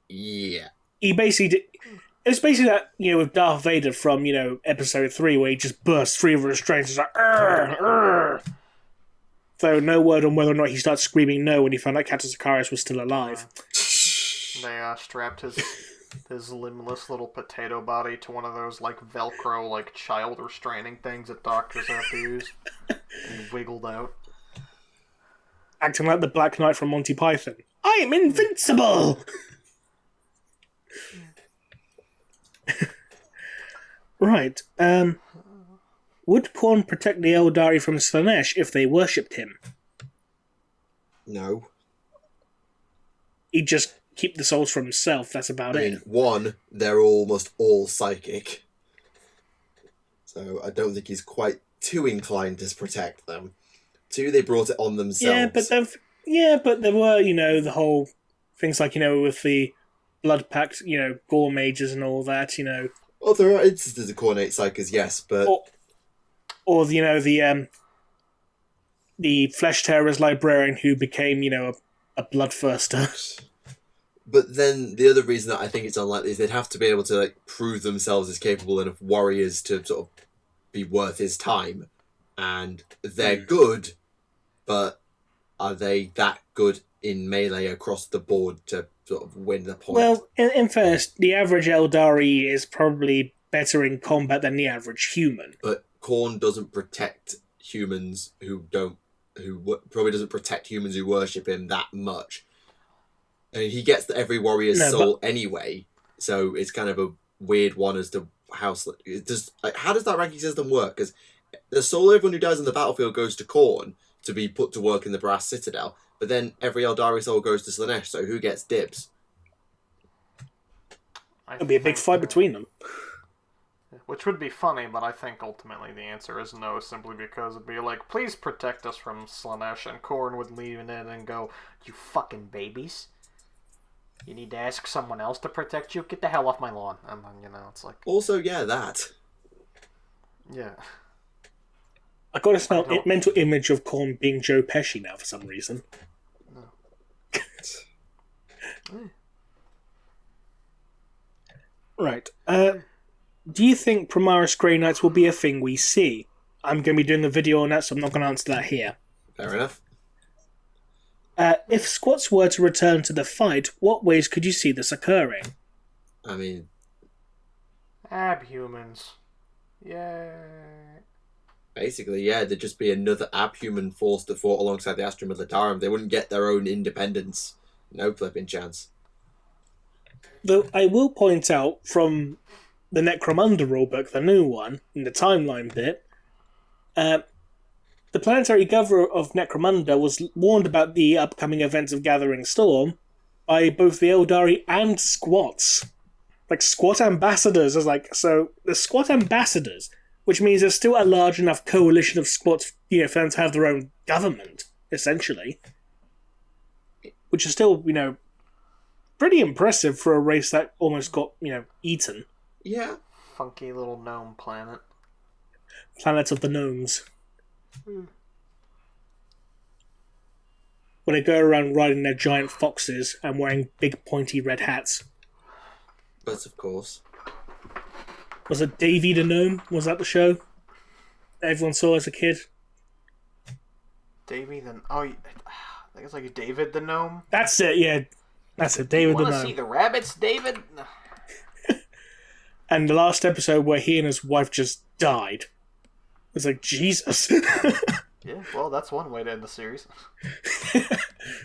Yeah. He basically did... It was basically that, with Darth Vader from, Episode 3, where he just burst free of restraints. It's like, "Arr, arr." Though no word on whether or not he started screaming no when he found out Captain Sicarius was still alive. They strapped his limbless little potato body to one of those, Velcro, child restraining things that doctors have to use. And he wiggled out. Acting like the Black Knight from Monty Python. I am invincible! Right. Would Khorne protect the Eldari from Slaanesh if they worshipped him? No. He'd just keep the souls for himself, that's about it. One, they're almost all psychic. So I don't think he's quite too inclined to protect them. 2, they brought it on themselves. But there were, the whole things with the blood pact, gore mages and all that, Well, there are instances of Khornate psychers, yes, but... Or the Flesh Terror's librarian who became, a bloodthirster. But then the other reason that I think it's unlikely is they'd have to be able to prove themselves as capable enough warriors to sort of be worth his time. And they're good, but are they that good in melee across the board to sort of win the point? Well, in fairness, the average Eldari is probably better in combat than the average human. But Khorne doesn't protect humans probably doesn't protect humans who worship him that much. I mean, he gets every warrior's soul anyway, so it's kind of a weird one as to how does that ranking system work? Because the soul of everyone who dies on the battlefield goes to Khorne to be put to work in the Brass Citadel, but then every Eldari soul goes to Slaanesh, so who gets dibs? It'll be a big fight between them. Which would be funny, but I think ultimately the answer is no, simply because it'd be like, please protect us from Slaanesh, and Khorne would leave it and go, you fucking babies. You need to ask someone else to protect you? Get the hell off my lawn. And then, it's like... Also, yeah, that. Yeah. I got a mental image of Khorne being Joe Pesci now for some reason. No. Right. Do you think Primaris Grey Knights will be a thing we see? I'm going to be doing a video on that, so I'm not going to answer that here. Fair enough. If squats were to return to the fight, what ways could you see this occurring? I mean... Abhumans. Yay. Basically, yeah, there'd just be another abhuman force that fought alongside the Astra Militarum. They wouldn't get their own independence. No flipping chance. Though I will point out from the Necromunda rulebook, the new one, in the timeline bit, the planetary governor of Necromunda was warned about the upcoming events of Gathering Storm by both the Eldari and squats. Like, squat ambassadors. So the squat ambassadors, which means there's still a large enough coalition of squats, for them to have their own government, essentially. Which is still, pretty impressive for a race that almost got, eaten. Yeah. Funky little gnome planet. Planet of the Gnomes. where they go around riding their giant foxes and wearing big pointy red hats. But of course. Was it Davy the Gnome? Was that the show everyone saw as a kid? Davy the... Oh, I think it's like David the Gnome. That's it, yeah. That's it, David the Gnome. Want to see the rabbits, David? And the last episode where he and his wife just died. It was like, Jesus. Yeah, well, that's one way to end the series.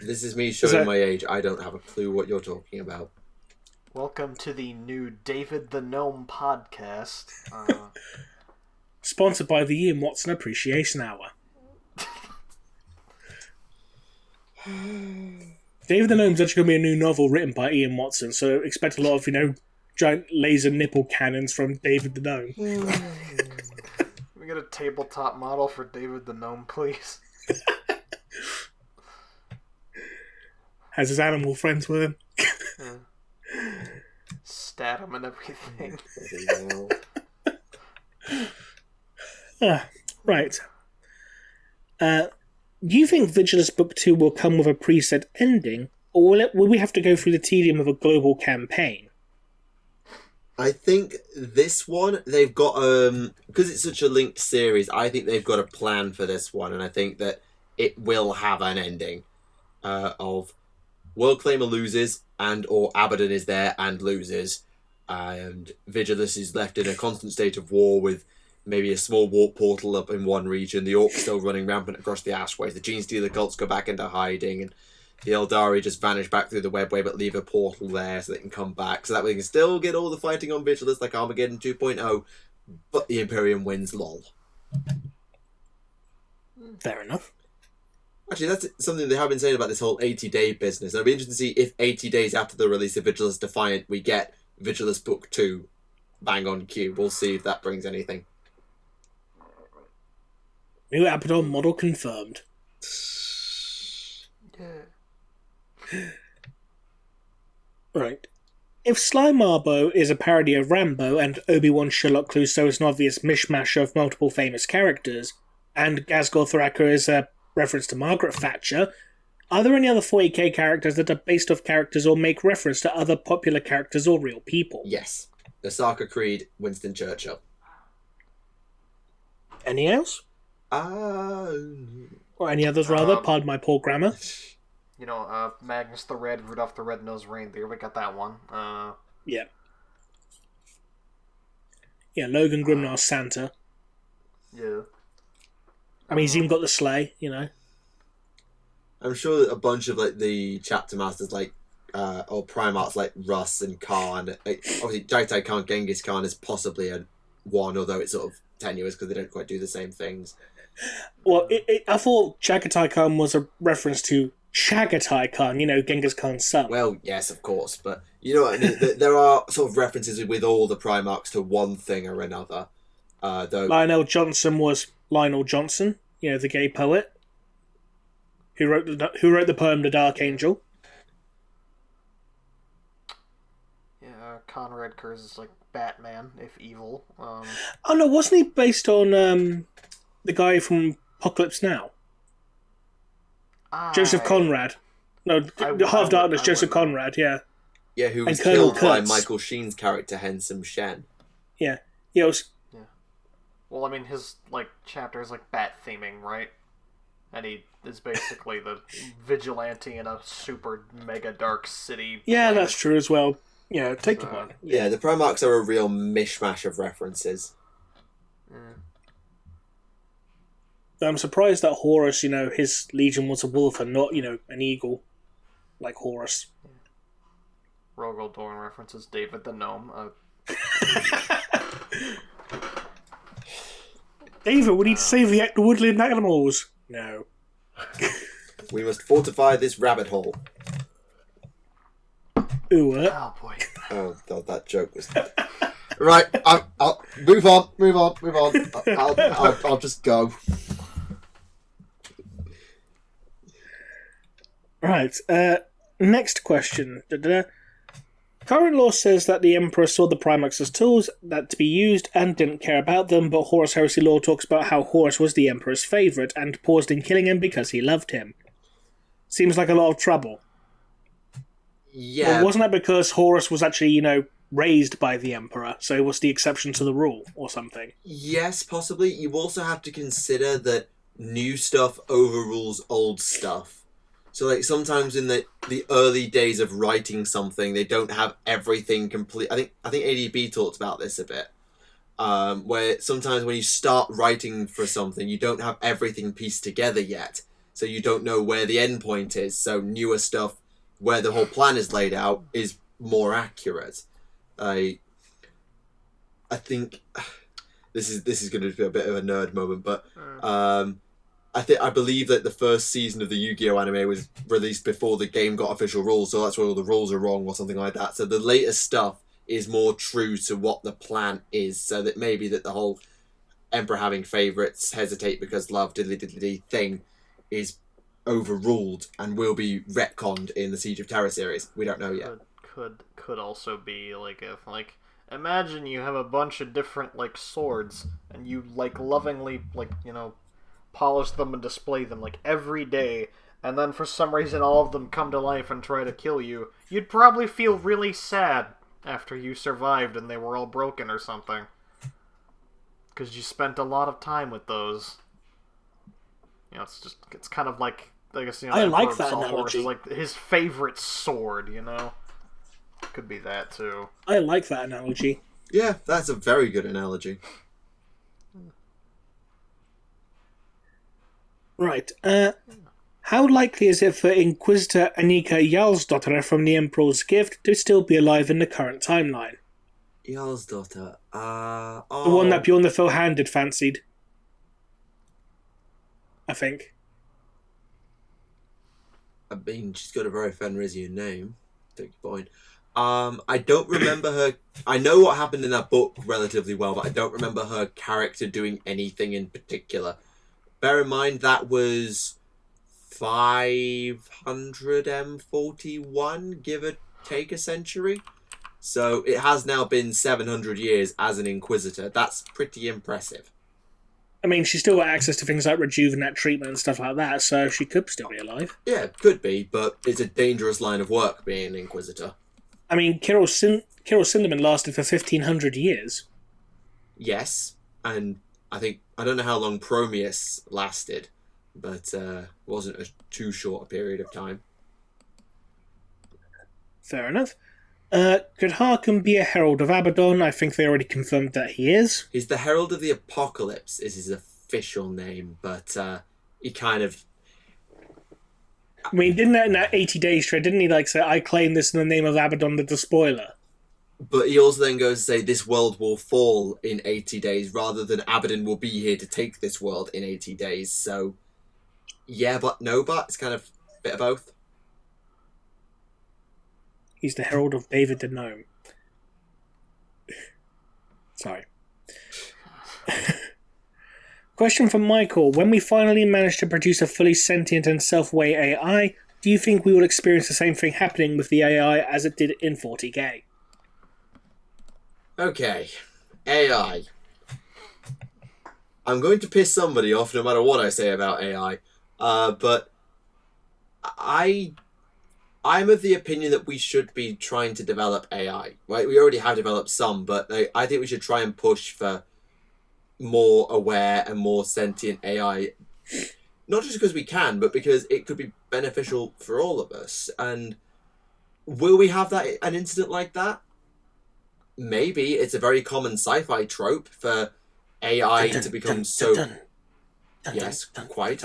This is me showing my age. I don't have a clue what you're talking about. Welcome to the new David the Gnome podcast. Sponsored by the Ian Watson Appreciation Hour. David the Gnome's actually going to be a new novel written by Ian Watson, so expect a lot of, giant laser nipple cannons from David the Gnome. Can we get a tabletop model for David the Gnome, please? Has his animal friends with him. Stat him and everything. Right. Do you think Vigilus Book 2 will come with a preset ending, or will we have to go through the tedium of a global campaign? I think this one, they've got, because it's such a linked series, I think they've got a plan for this one, and I think that it will have an ending of World Claimer loses, or Abaddon is there and loses, and Vigilus is left in a constant state of war with maybe a small warp portal up in one region, the Orcs still running rampant across the Ashways, the Gene Stealer cults go back into hiding, and the Eldari just vanish back through the webway but leave a portal there so they can come back, so that we can still get all the fighting on Vigilus like Armageddon 2.0, but the Imperium wins, lol. Fair enough. Actually, that's something they have been saying about this whole 80-day business. It'll be interesting to see if 80 days after the release of Vigilus Defiant, we get Vigilus Book 2 bang on cue. We'll see if that brings anything. New Abaddon model confirmed. Yeah. Right. If Sly Marbo is a parody of Rambo and Obi-Wan Sherlock Clouseau is an obvious mishmash of multiple famous characters, and Gazgul Thraka is a reference to Margaret Thatcher, are there any other 40k characters that are based off characters or make reference to other popular characters or real people? Yes. Osaka Creed, Winston Churchill. Any else? Or any others, rather. Pardon my poor grammar. Magnus the Red, Rudolph the Red-Nosed Reindeer. We got that one. Yeah. Yeah, Logan Grimnar's Santa. Yeah. I mean, he's even got the sleigh, I'm sure that a bunch of the chapter masters or Primarchs like Russ and Khan, obviously Jaitai Khan, Genghis Khan is possibly one, although it's sort of tenuous because they don't quite do the same things. Well, I thought Chagatai Khan was a reference to Chagatai Khan, Genghis Khan's son. Well, yes, of course, but you know what I mean? There are sort of references with all the Primarchs to one thing or another. Though Lionel Johnson was Lionel Johnson, the gay poet who wrote the poem "The Dark Angel." Yeah, Conrad Kurz is like Batman, if evil. Oh no, wasn't he based on the guy from Apocalypse Now? Joseph Conrad. No, Half Darkness, Joseph Conrad, yeah. Yeah, who was and Colonel killed by Kurtz. Michael Sheen's character, Hensam Shen. Yeah. Yeah, it was... Well, I mean, his, chapter is, bat theming, right? And he is basically the vigilante in a super mega dark city. Yeah, planet. that's true as well. Yeah, take the point. Yeah, the Primarchs are a real mishmash of references. I'm surprised that Horus, his legion was a wolf and not, an eagle, like Horus. Rogel Dorn references David the Gnome. David, we need to save the woodland animals. No. We must fortify this rabbit hole. Ooh, Oh, boy. Oh, God, that joke was... Right, I'll move on. I'll just go. Right, next question. Current law says that the Emperor saw the Primarchs as tools that to be used and didn't care about them, but Horus Heresy Law talks about how Horus was the Emperor's favourite and paused in killing him because he loved him. seems like a lot of trouble. Yeah. Well, wasn't that because Horus was actually, raised by the Emperor, so it was the exception to the rule, or something? Yes, possibly. You also have to consider that new stuff overrules old stuff. So, like, sometimes in the early days of writing something, they don't have everything complete. I think ADB talked about this a bit. Where sometimes when you start writing for something, you don't have everything pieced together yet. So you don't know where the end point is. So newer stuff, where the whole plan is laid out, is more accurate. I think this is going to be a bit of a nerd moment, but I believe that the first season of the Yu-Gi-Oh anime was released before the game got official rules, so that's why all the rules are wrong or something like that. So the latest stuff is more true to what the plan is, so that maybe that the whole Emperor having favourites, hesitate because love, diddly thing is overruled and will be retconned in the Siege of Terra series. We don't know yet. Could also be like if imagine you have a bunch of different swords and you lovingly polish them and display them every day, and then for some reason all of them come to life and try to kill you. You'd probably feel really sad after you survived and they were all broken or something, because you spent a lot of time with those. It's kind of like, I guess, I like that analogy. Is his favorite sword, Could be that too. I like that analogy. Yeah, that's a very good analogy. Right. How likely is it for Inquisitor Annika Jarlsdottir from the Emperor's Gift to still be alive in the current timeline? Jarlsdottir. The one that Bjorn the Fell-Handed fancied. I think. I mean, she's got a very Fenrisian name. Take your point. I don't remember her. I know what happened in that book relatively well, but I don't remember her character doing anything in particular. Bear in mind that was 500 M41, give or take a century. So it has now been 700 years as an Inquisitor. That's pretty impressive. I mean, she's still got access to things like rejuvenate treatment and stuff like that, so she could still be alive. Yeah, could be, but it's a dangerous line of work being an Inquisitor. I mean, Kirill Sinderman lasted for 1,500 years. Yes, and I don't know how long Prometheus lasted, but wasn't a too short a period of time. Fair enough. Could Harkon be a Herald of Abaddon? I think they already confirmed that he is. He's the Herald of the Apocalypse is his official name, but he kind of... I mean, didn't that in that 80 Days trade, didn't he say, I claim this in the name of Abaddon the Despoiler? But he also then goes to say this world will fall in 80 days rather than Abaddon will be here to take this world in 80 days. So, yeah, but no, but it's kind of a bit of both. He's the Herald of David the Gnome. Sorry. Question from Michael. When we finally manage to produce a fully sentient and self-aware AI, do you think we will experience the same thing happening with the AI as it did in 40K? Okay. AI. I'm going to piss somebody off no matter what I say about AI. But I'm of the opinion that we should be trying to develop AI. Right? We already have developed some, but I think we should try and push for more aware and more sentient AI. Not just because we can, but because it could be beneficial for all of us. And will we have an incident like that? Maybe. It's a very common sci-fi trope for AI to become Yes, quite.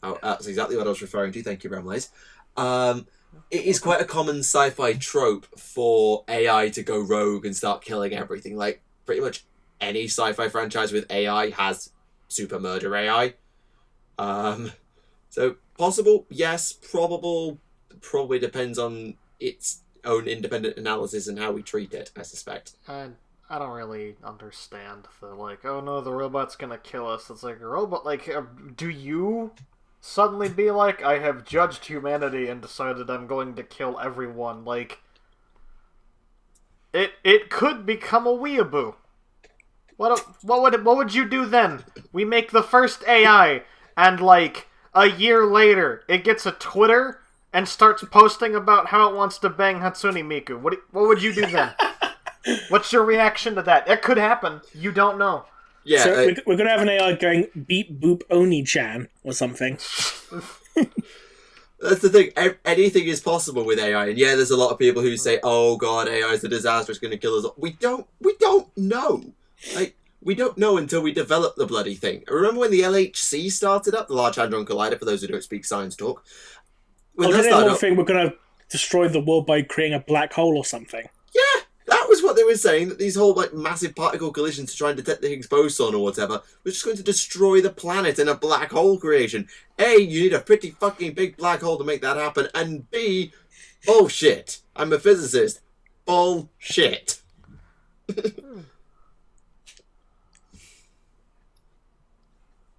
Oh, that's exactly what I was referring to. Thank you, Remleiz. It is quite a common sci-fi trope for AI to go rogue and start killing everything. Like, pretty much any sci-fi franchise with AI has super murder AI. So, possible? Yes. Probable? Probably depends on its own independent analysis and how we treat it, I suspect. I don't really understand the, oh no, the robot's gonna kill us. It's like, a robot, do you suddenly be like, I have judged humanity and decided I'm going to kill everyone? It could become a weeaboo. What would you do then? We make the first AI, and A year later, it gets a Twitter and starts posting about how it wants to bang Hatsune Miku. What would you do then? What's your reaction to that? It could happen. You don't know. Yeah, so we're going to have an AI going beep boop Oni-chan or something. That's the thing. Anything is possible with AI, and yeah, there's a lot of people who say, "Oh God, AI is a disaster. It's going to kill us all." We don't know. Like, we don't know until we develop the bloody thing. Remember when the LHC started up, the Large Hadron Collider? For those who don't speak science talk, when that did started whole up, thing we're going to destroy the world by creating a black hole or something? yeah, that was what they were saying. That these whole like massive particle collisions to try and detect the Higgs boson or whatever was just going to destroy the planet in a black hole creation. A, you need a pretty fucking big black hole to make that happen, and B, bullshit. I'm a physicist. Bullshit.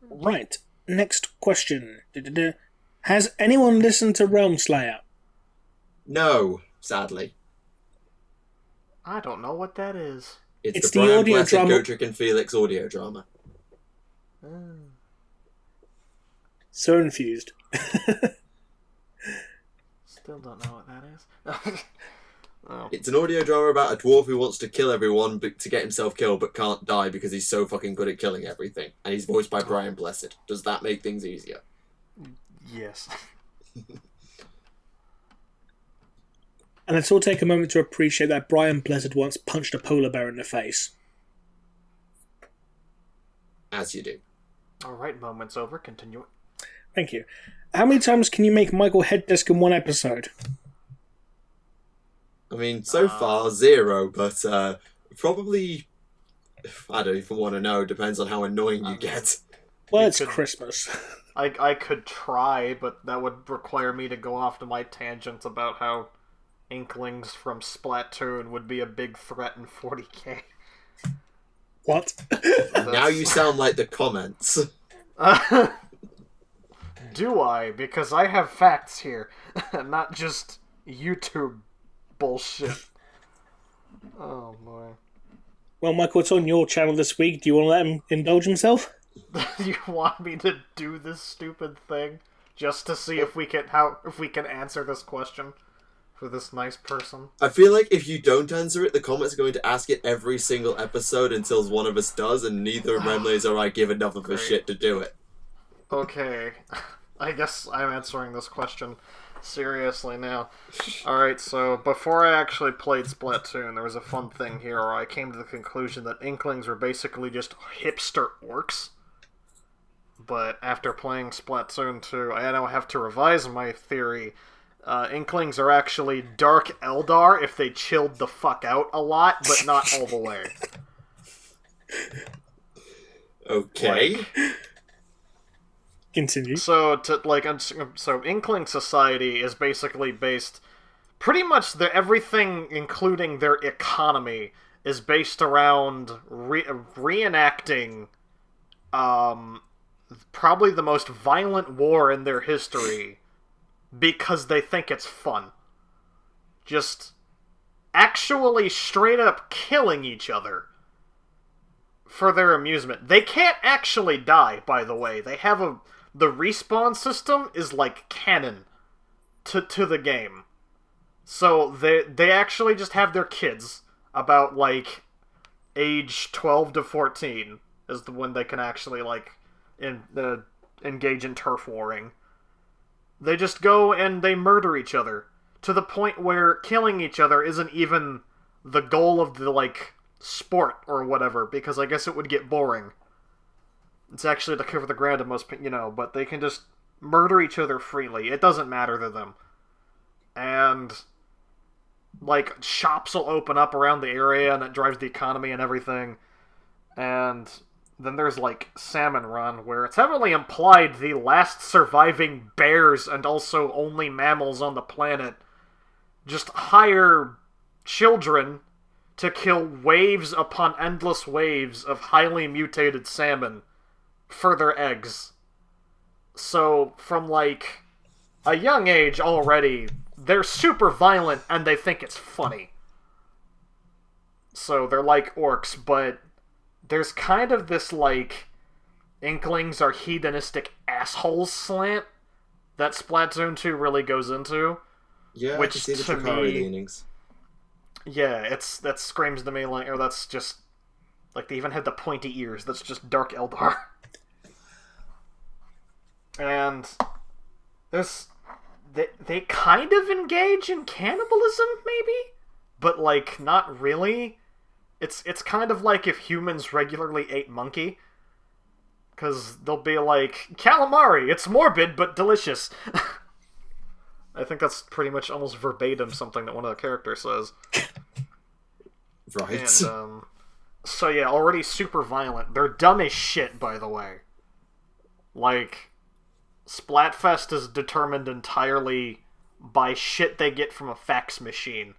Right. Next question. Has anyone listened to Realm Slayer? No, sadly. I don't know what that is. It's the the Brian audio Blessed, drama. Godric and Felix audio drama. So infused. Still don't know what that is. Oh. It's an audio drama about a dwarf who wants to kill everyone to get himself killed but can't die because he's so fucking good at killing everything. And he's voiced by Brian Blessed. Does that make things easier? Yes. And let's all take a moment to appreciate that Brian Blessed once punched a polar bear in the face. As you do. Alright, moment's over. Continue. Thank you. How many times can you make Michael head desk in one episode? I mean, so far, 0, but probably... I don't even want to know. Depends on how annoying you get. Well, it's Christmas. I could try, but that would require me to go off to my tangents about how Inklings from Splatoon would be a big threat in 40k. What? Now you sound like the comments. Do I? Because I have facts here, not just YouTube bullshit. Oh boy. Well, Michael, it's on your channel this week. Do you want to let him indulge himself? You want me to do this stupid thing just to see if we can answer this question for this nice person? I feel like if you don't answer it, the comments are going to ask it every single episode until one of us does, and neither Remleiz or I give enough of a shit to do it. Okay. I guess I'm answering this question seriously now. Alright, so before I actually played Splatoon, there was a fun thing here where I came to the conclusion that Inklings were basically just hipster orcs. But after playing Splatoon 2, I now have to revise my theory. Inklings are actually Dark Eldar if they chilled the fuck out a lot, but not all the way. Okay. Continue. So Inkling society is basically based pretty much everything, including their economy, is based around reenacting probably the most violent war in their history because they think it's fun. Just actually straight up killing each other for their amusement. They can't actually die, by the way. They have the respawn system is like canon to the game. So they actually just have their kids about like age 12 to 14 is the when they can actually like engage in turf warring. They just go and they murder each other to the point where killing each other isn't even the goal of the like sport or whatever, because I guess it would get boring. It's actually to cover the ground of most, but they can just murder each other freely. It doesn't matter to them. And, like, shops will open up around the area, and it drives the economy and everything. And then there's, like, Salmon Run, where it's heavily implied the last surviving bears and also only mammals on the planet just hire children to kill waves upon endless waves of highly mutated salmon for their eggs. So, from, like, a young age already, they're super violent and they think it's funny. So, they're like orcs, but there's kind of this, like, Inklings are hedonistic assholes slant that Splatoon 2 really goes into. Yeah, which I can see the to Drakari me, leanings. Yeah, that screams to me like, or that's just like they even had the pointy ears. That's just Dark Eldar. And they kind of engage in cannibalism, maybe, but like not really. It's kind of like if humans regularly ate monkey, because they'll be like, calamari, it's morbid but delicious. I think that's pretty much almost verbatim something that one of the characters says. Right. And, so yeah, already super violent. They're dumb as shit, by the way. Like, Splatfest is determined entirely by shit they get from a fax machine.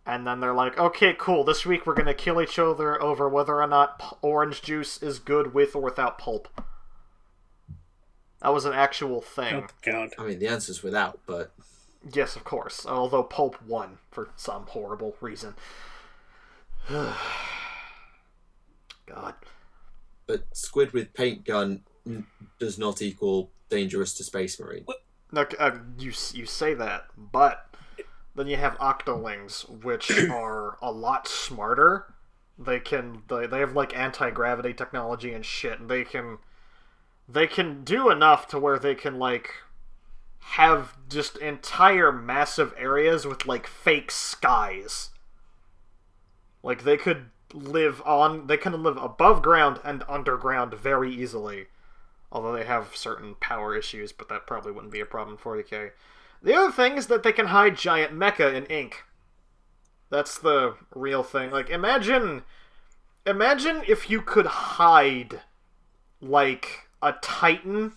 And then they're like, okay, cool, this week we're gonna kill each other over whether or not orange juice is good with or without pulp. That was an actual thing. Oh, God. I mean, the answer's without, but... Yes, of course. Although pulp won for some horrible reason. God. But squid with paint gun does not equal dangerous to Space Marine. Look, you say that, but then you have Octolings, which are a lot smarter. They have like anti-gravity technology and shit, and they can do enough to where they can like have just entire massive areas with like fake skies. Like they can live above ground and underground very easily. Although they have certain power issues, but that probably wouldn't be a problem in 40k. The other thing is that they can hide giant mecha in ink. That's the real thing. Like, imagine if you could hide, like, a titan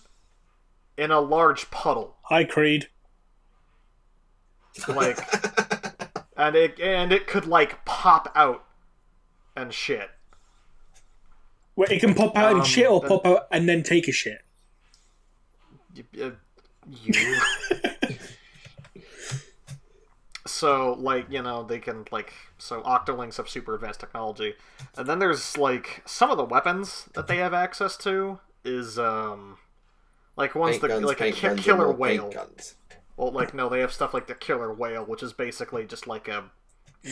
in a large puddle. Hi, Creed. Like, and it could, like, pop out and shit. Wait, it can pop out and shit, or pop out and then take a shit? You. So, like, you know, they can, like... So, Octolings have super advanced technology. And then there's, like, some of the weapons that they have access to is, like, one's the, like, a killer whale. Well, like, no, they have stuff like the killer whale, which is basically just like a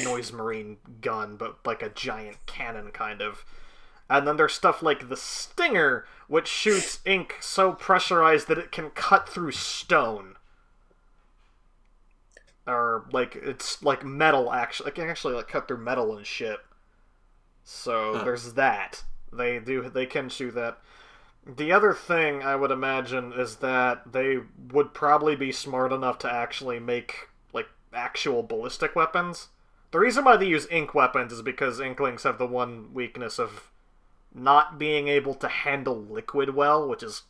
noise marine gun, but like a giant cannon, kind of. And then there's stuff like the Stinger, which shoots ink so pressurized that it can cut through stone. Or, like, it's like metal, actually. It can actually, like, cut through metal and shit. So, there's that. They can shoot that. The other thing, I would imagine, is that they would probably be smart enough to actually make, like, actual ballistic weapons. The reason why they use ink weapons is because Inklings have the one weakness of not being able to handle liquid well, which is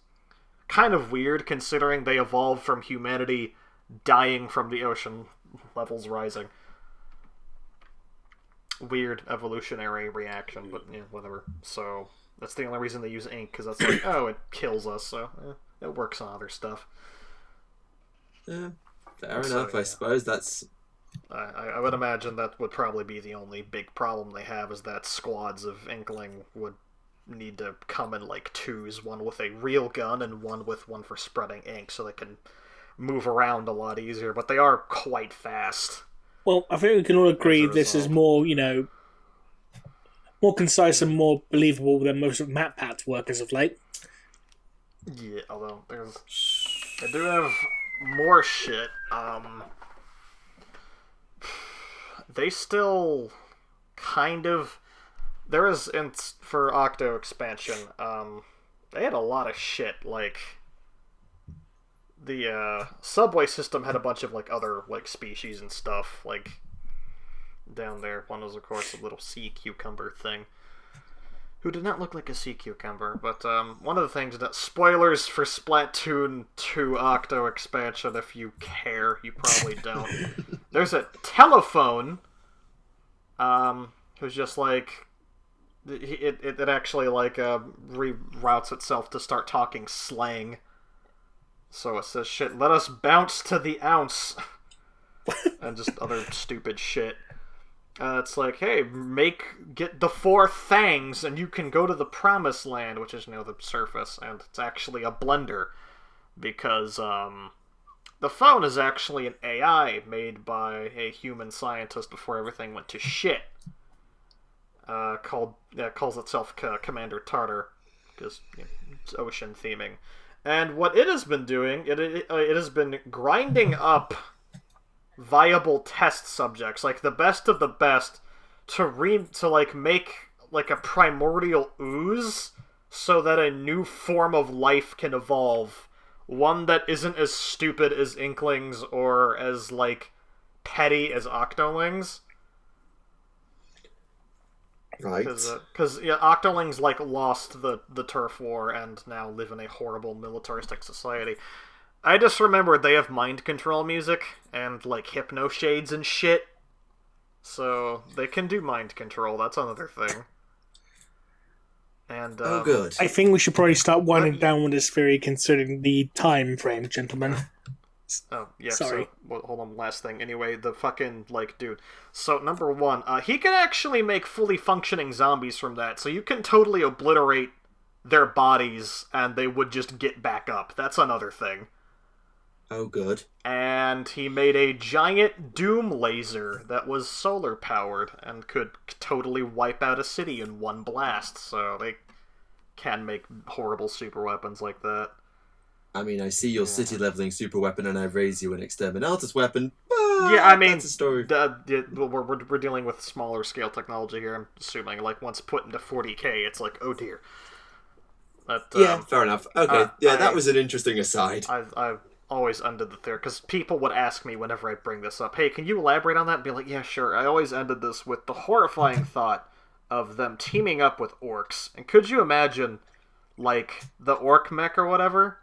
kind of weird considering they evolved from humanity dying from the ocean levels rising. Weird evolutionary reaction, but yeah, whatever. So that's the only reason they use ink, because that's like, oh, it kills us, so it works on other stuff. Yeah, fair enough, I suppose that's... I would imagine that would probably be the only big problem they have, is that squads of Inkling would need to come in like twos, one with a real gun and one with one for spreading ink, so they can move around a lot easier, but they are quite fast. Well, I think we can all agree this is more, you know, more concise and more believable than most of MatPat's work as of late. Yeah, although I do have more shit. They still kind of... There is, for Octo expansion, they had a lot of shit, like... The subway system had a bunch of, like, other, like, species and stuff, like, down there. One was, of course, a little sea cucumber thing, who did not look like a sea cucumber, but, one of the things that... Spoilers for Splatoon 2 Octo expansion, if you care, you probably don't. There's a telephone, who's just, like... It actually, like, reroutes itself to start talking slang. So it says, shit, let us bounce to the ounce. And just other stupid shit. It's like, hey, get the 4 fangs, and you can go to the promised land, which is the surface, and it's actually a blender, because the phone is actually an AI made by a human scientist before everything went to shit. Calls itself Commander Tartar, because it's ocean theming, and what it has been doing, it has been grinding up viable test subjects, like the best of the best, to make like a primordial ooze, so that a new form of life can evolve, one that isn't as stupid as Inklings or as like petty as Octolings. Right. Because Octolings like lost the turf war and now live in a horrible militaristic society. I just remembered they have mind control music and like hypno shades and shit, so they can do mind control. That's another thing. And oh, good. I think we should probably start winding down with this theory, considering the time frame, gentlemen. Oh, yeah, sorry. So, well, hold on, last thing. Anyway, the fucking, dude. So, number 1, he can actually make fully functioning zombies from that, so you can totally obliterate their bodies, and they would just get back up. That's another thing. Oh, good. And he made a giant doom laser that was solar-powered, and could totally wipe out a city in one blast, so they can make horrible super weapons like that. I mean, I see your city-leveling super weapon, and I raise you an Exterminatus weapon, but that's a story. We're dealing with smaller-scale technology here, I'm assuming. Like, once put into 40k, it's like, oh dear. But, fair enough. Okay, that was an interesting aside. I've always ended the theory, because people would ask me whenever I bring this up, hey, can you elaborate on that? And be like, yeah, sure. I always ended this with the horrifying thought of them teaming up with orcs. And could you imagine, like, the orc mech or whatever,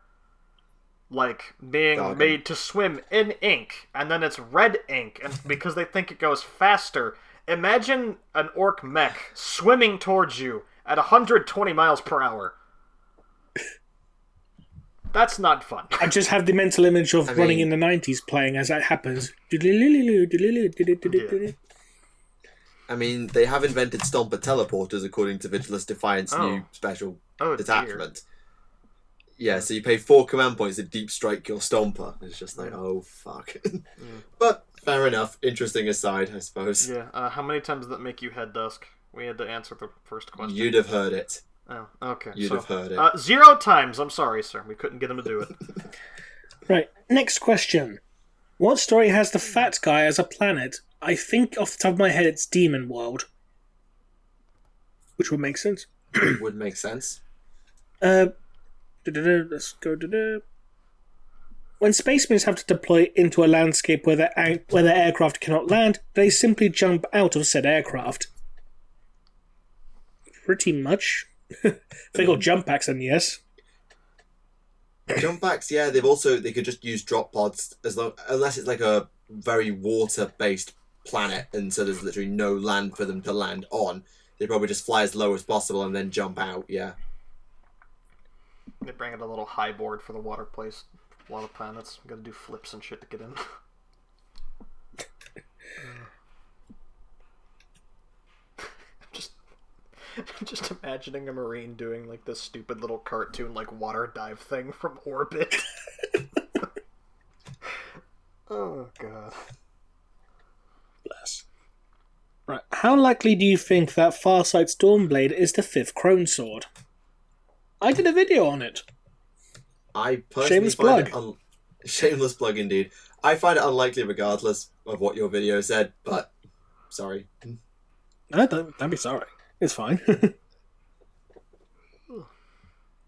like, being made to swim in ink, and then it's red ink, and because they think it goes faster. Imagine an orc mech swimming towards you at 120 miles per hour. That's not fun. I just have the mental image of running in the 90s playing as that happens. I mean, they have invented Stomper teleporters according to Vigilus Defiant's new special detachment. Dear. Yeah, so you pay 4 command points to deep strike your Stomper. It's just like, oh, fuck. But, fair enough. Interesting aside, I suppose. Yeah, how many times did that make you head dusk? We had to answer the first question. You'd have heard it. Oh, okay. You'd have heard it. 0 times. I'm sorry, sir. We couldn't get him to do it. Right, next question. What story has the fat guy as a planet? I think off the top of my head it's Demon World. Which would make sense. Would make sense. Let's go. When spacemen have to deploy into a landscape where their aircraft cannot land, they simply jump out of said aircraft. Pretty much. If they got jump packs, then yes. Jump packs, yeah. They could just use drop pods unless it's like a very water-based planet, and so there's literally no land for them to land on. They probably just fly as low as possible and then jump out. Yeah. They bring in a little high board for the water planets. We gotta do flips and shit to get in. Just imagining a Marine doing like this stupid little cartoon like water dive thing from orbit. Oh god. Bless. Right. How likely do you think that Farsight Stormblade is the 5th Crone Sword? I did a video on it. I personally Shameless plug. Shameless plug indeed. I find it unlikely regardless of what your video said, but sorry. No, don't be sorry. It's fine.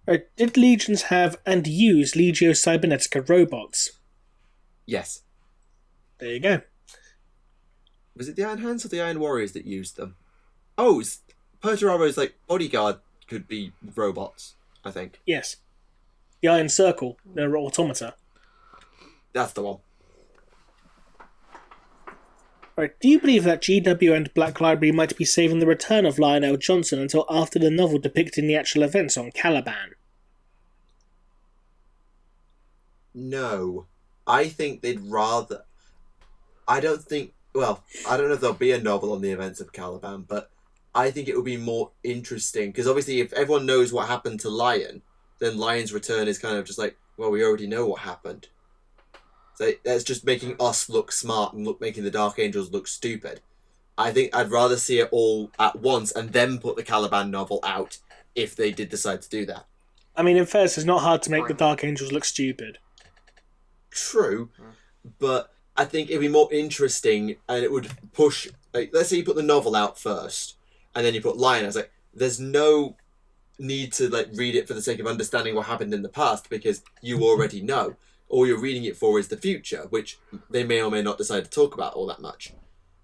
Right, did Legions have and use Legio Cybernetica robots? Yes. There you go. Was it the Iron Hands or the Iron Warriors that used them? Oh, Perturaro's like bodyguard could be robots, I think. Yes. The Iron Circle, they're automata. That's the one. Right, do you believe that GW and Black Library might be saving the return of Lionel Johnson until after the novel depicting the actual events on Caliban? No. I think they'd rather... I don't think well, I don't know if there'll be a novel on the events of Caliban, but I think it would be more interesting because obviously, if everyone knows what happened to Lion, then Lion's return is kind of just like, well, we already know what happened. So that's just making us look smart and making the Dark Angels look stupid. I think I'd rather see it all at once and then put the Caliban novel out if they did decide to do that. I mean, in fairness, it's not hard to make the Dark Angels look stupid. True, but I think it'd be more interesting and it would push... Like, let's say you put the novel out first and then you put Lion. I was like, there's no need to like read it for the sake of understanding what happened in the past because you already know. All you're reading it for is the future, which they may or may not decide to talk about all that much.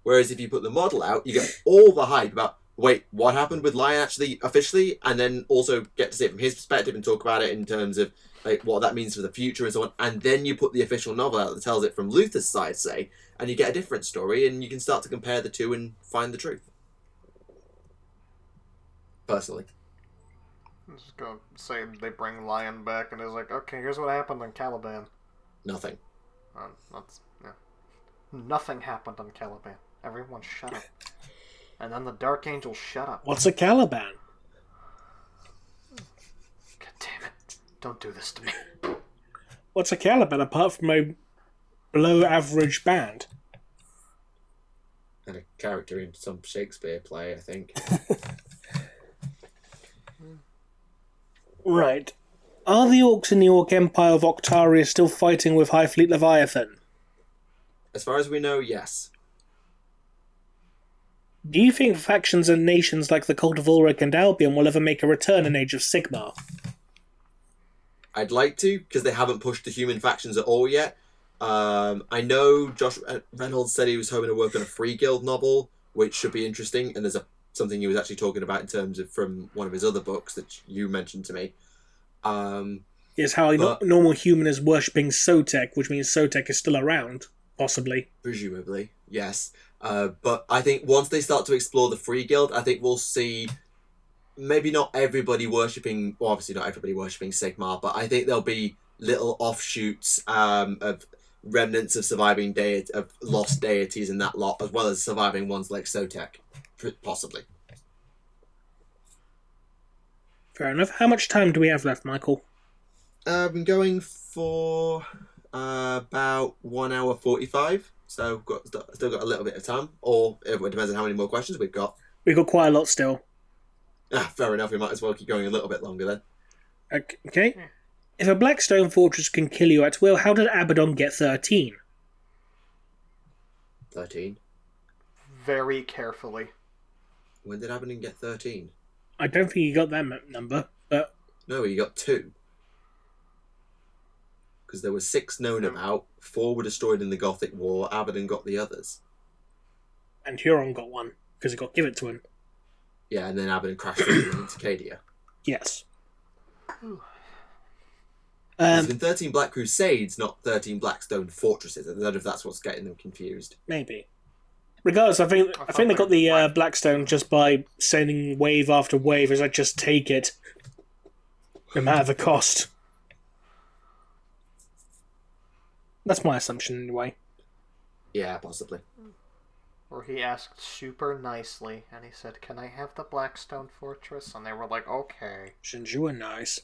Whereas if you put the model out, you get all the hype about, wait, what happened with Lion actually officially? And then also get to see it from his perspective and talk about it in terms of like what that means for the future and so on. And then you put the official novel out that tells it from Luther's side, say, and you get a different story and you can start to compare the two and find the truth. Personally. I'm just going to say they bring Lion back and it's like, okay, here's what happened on Caliban. Nothing. Nothing happened on Caliban. Everyone shut up. And then the Dark Angels shut up. What's a Caliban? God damn it. Don't do this to me. What's a Caliban apart from a below-average band? And a character in some Shakespeare play, I think. Right. Are the Orcs in the Orc Empire of Octaria still fighting with High Fleet Leviathan? As far as we know, yes. Do you think factions and nations like the Cult of Ulrich and Albion will ever make a return in Age of Sigmar? I'd like to, because they haven't pushed the human factions at all yet. I know Josh Reynolds said he was hoping to work on a Free Guild novel, which should be interesting, and there's something he was actually talking about in terms of from one of his other books that you mentioned to me. Is how a normal human is worshipping Sotek, which means Sotek is still around, possibly. Presumably, yes. But I think once they start to explore the Free Guild, I think we'll see maybe not everybody worshipping, well, obviously not everybody worshipping Sigmar, but I think there'll be little offshoots of remnants of surviving of lost deities and that lot, as well as surviving ones like Sotek, possibly. Fair enough. How much time do we have left, Michael? I've been going for about 1 hour 45, so still got a little bit of time, or it depends on how many more questions we've got. We've got quite a lot still. Fair enough, we might as well keep going a little bit longer then. Okay. If a Blackstone fortress can kill you at will, how did Abaddon get 13? 13? Very carefully. When did Abaddon get 13? I don't think he got that number, but... No, he got 2. Because there were 6 known about, 4 were destroyed in the Gothic War, Abaddon got the others. And Huron got 1, because it got given to him. Yeah, and then Abaddon crashed into Cadia. Yes. There's been 13 Black Crusades, not 13 Blackstone fortresses. I don't know if that's what's getting them confused. Maybe. Regardless, I think they got the Blackstone just by sending wave after wave as I just take it. No matter the cost. That's my assumption anyway. Yeah, possibly. Or he asked super nicely, and he said, "Can I have the Blackstone Fortress?" And they were like, "Okay." Since you were nice.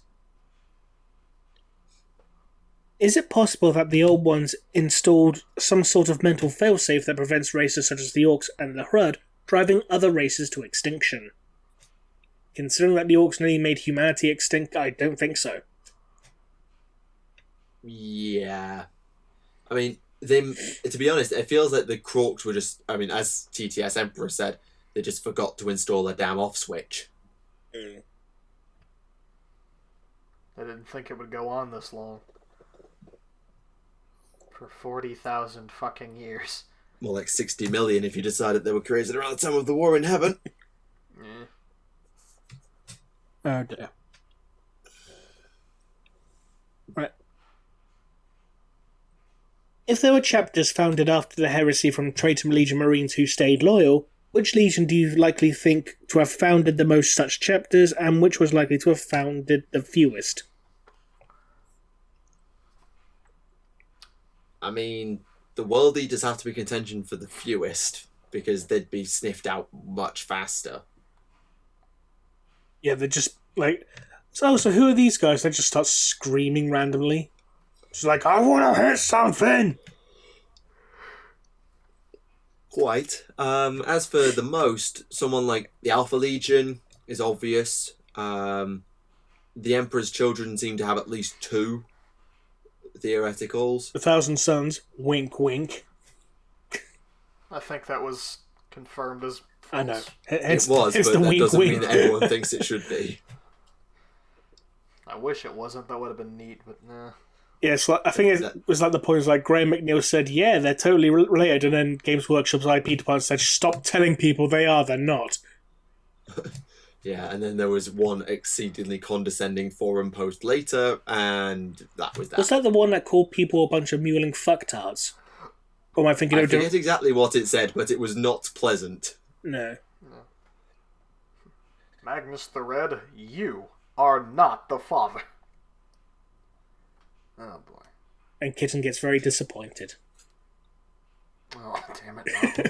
Is it possible that the old ones installed some sort of mental failsafe that prevents races such as the Orcs and the Hrud driving other races to extinction? Considering that the Orcs nearly made humanity extinct, I don't think so. Yeah. I mean, to be honest, it feels like the Crocs were just, I mean, as TTS Emperor said, they just forgot to install a damn off switch. They didn't think it would go on this long. For 40,000 fucking years. More like 60 million if you decided they were created around the time of the War in Heaven. Oh dear. Right. If there were chapters founded after the heresy from traitor Legion Marines who stayed loyal, which Legion do you likely think to have founded the most such chapters, and which was likely to have founded the fewest? I mean, the World Eaters have to be contention for the fewest, because they'd be sniffed out much faster. Yeah, they're just like... So who are these guys? They just start screaming randomly. It's like, I want to hit something! Quite. As for the most, someone like the Alpha Legion is obvious. The Emperor's Children seem to have at least 2 theoreticals. 1,000 Suns, wink wink. I think that was confirmed as false. I know. It was, but that wink, doesn't wink. mean that everyone thinks it should be. I wish it wasn't. That would have been neat, but nah. Yeah, it's like, I think it was like the point was like Graham McNeil said, yeah, they're totally related, and then Games Workshop's IP department said, stop telling people they're not. Yeah, and then there was one exceedingly condescending forum post later, and that was that. Was that the one that called people a bunch of mewling fucktards? Or am I thinking I of forget exactly what it said, but it was not pleasant. No. Magnus the Red, you are not the father. Oh boy. And Kitten gets very disappointed. Oh, damn it. No.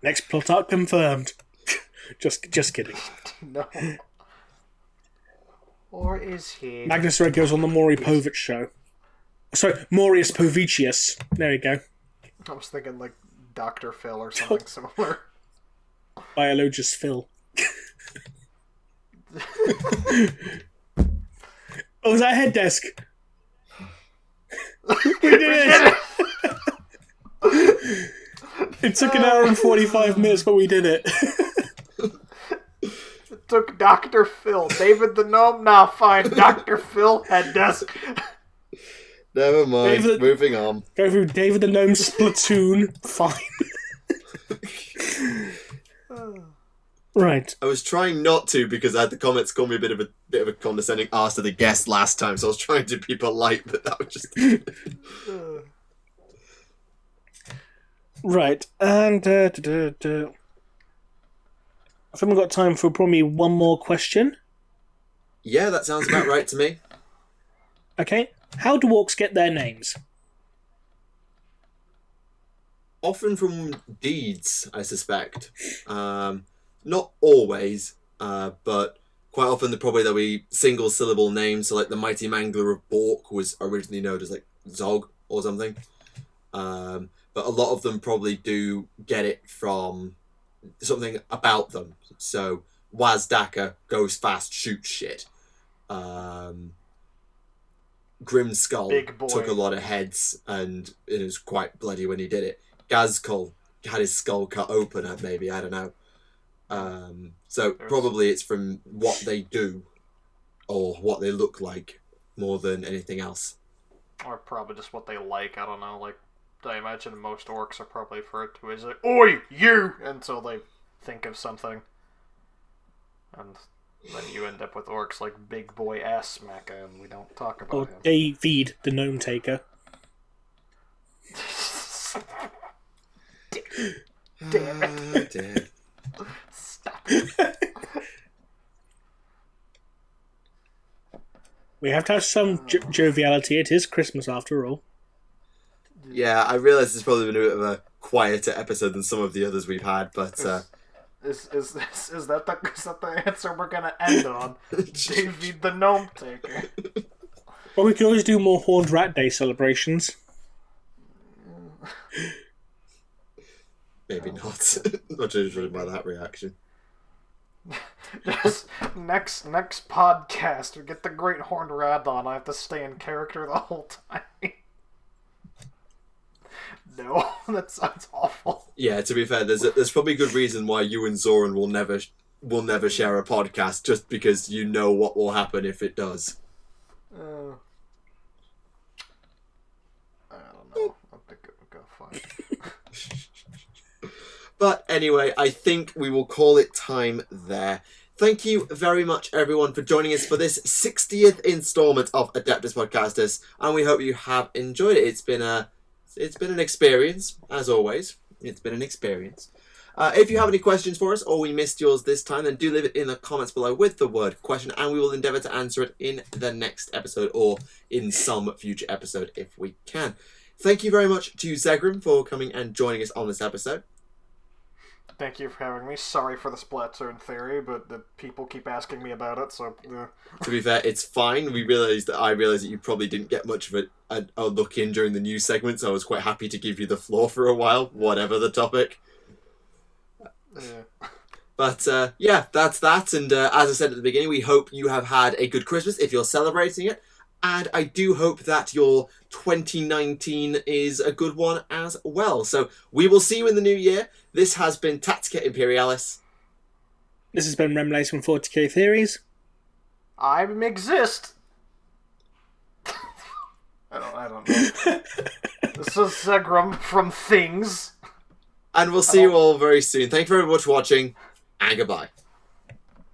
Next plot arc confirmed. just kidding. No. Or is he? Magnus Red goes on the Maury Povich show. Sorry, Maurius Povicius. There you go. I was thinking like Dr. Phil or something similar. Biologist Phil. Oh, was that a head desk? We did it! It took an hour and 45 minutes, but we did it. It took Dr. Phil. David the Gnome? Nah, fine. Dr. Phil, head desk. Never mind, moving on. Go through David the Gnome Splatoon. Fine. Right. I was trying not to because I had the comments call me a bit of a condescending arse to the guest last time, so I was trying to be polite, but that was just... Right, and I think we've got time for probably one more question. Yeah, that sounds about right to me. Okay, how do orcs get their names? Often from deeds, I suspect. Not always, but quite often there'll be single syllable names. So like the Mighty Mangler of Bork was originally known as like Zog or something. But a lot of them probably do get it from something about them. So Wazdaka goes fast, shoots shit. Grim Skull took a lot of heads, and it was quite bloody when he did it. Gazkul had his skull cut open, maybe, I don't know. So probably it's from what they do or what they look like more than anything else. Or probably just what they like, I don't know, like, I imagine most orcs are probably referred to as like, oi, you! Until they think of something. And then you end up with orcs like Big Boy Ass Smacka, and we don't talk about Or him. David the Gnome Taker. Damn it. Dear. Stop it. We have to have some joviality. It is Christmas after all. Yeah, I realise it's probably been a bit of a quieter episode than some of the others we've had, but Is that the answer we're gonna end on? David the Gnome Taker. Well, we can always do more Horned Rat Day celebrations. maybe not. Not usually by that reaction. Just next podcast, we get the Great Horned Rat on. I have to stay in character the whole time. No, that sounds awful. Yeah, to be fair, there's probably good reason why you and Zoran will never share a podcast, just because you know what will happen if it does. I don't know. I think it would go fine. But anyway, I think we will call it time there. Thank you very much, everyone, for joining us for this 60th installment of Adeptus Podcastus, and we hope you have enjoyed it. It's been an experience, as always. It's been an experience. If you have any questions for us, or we missed yours this time, then do leave it in the comments below with the word question, and we will endeavour to answer it in the next episode, or in some future episode if we can. thank you very much to Zegram for coming and joining us on this episode. Thank you for having me. Sorry for the Splatoon theory, but the people keep asking me about it, so... To be fair, it's fine. I realised that you probably didn't get much of a look in during the news segment, so I was quite happy to give you the floor for a while, whatever the topic. Yeah. But, yeah, that's that. And as I said at the beginning, we hope you have had a good Christmas if you're celebrating it. And I do hope that your 2019 is a good one as well. So we will see you in the new year. This has been Tactica Imperialis. This has been Remleiz from 40k Theories. I exist. I don't know. This is Zegram from Things. And we'll see you all very soon. Thank you very much for watching, and goodbye.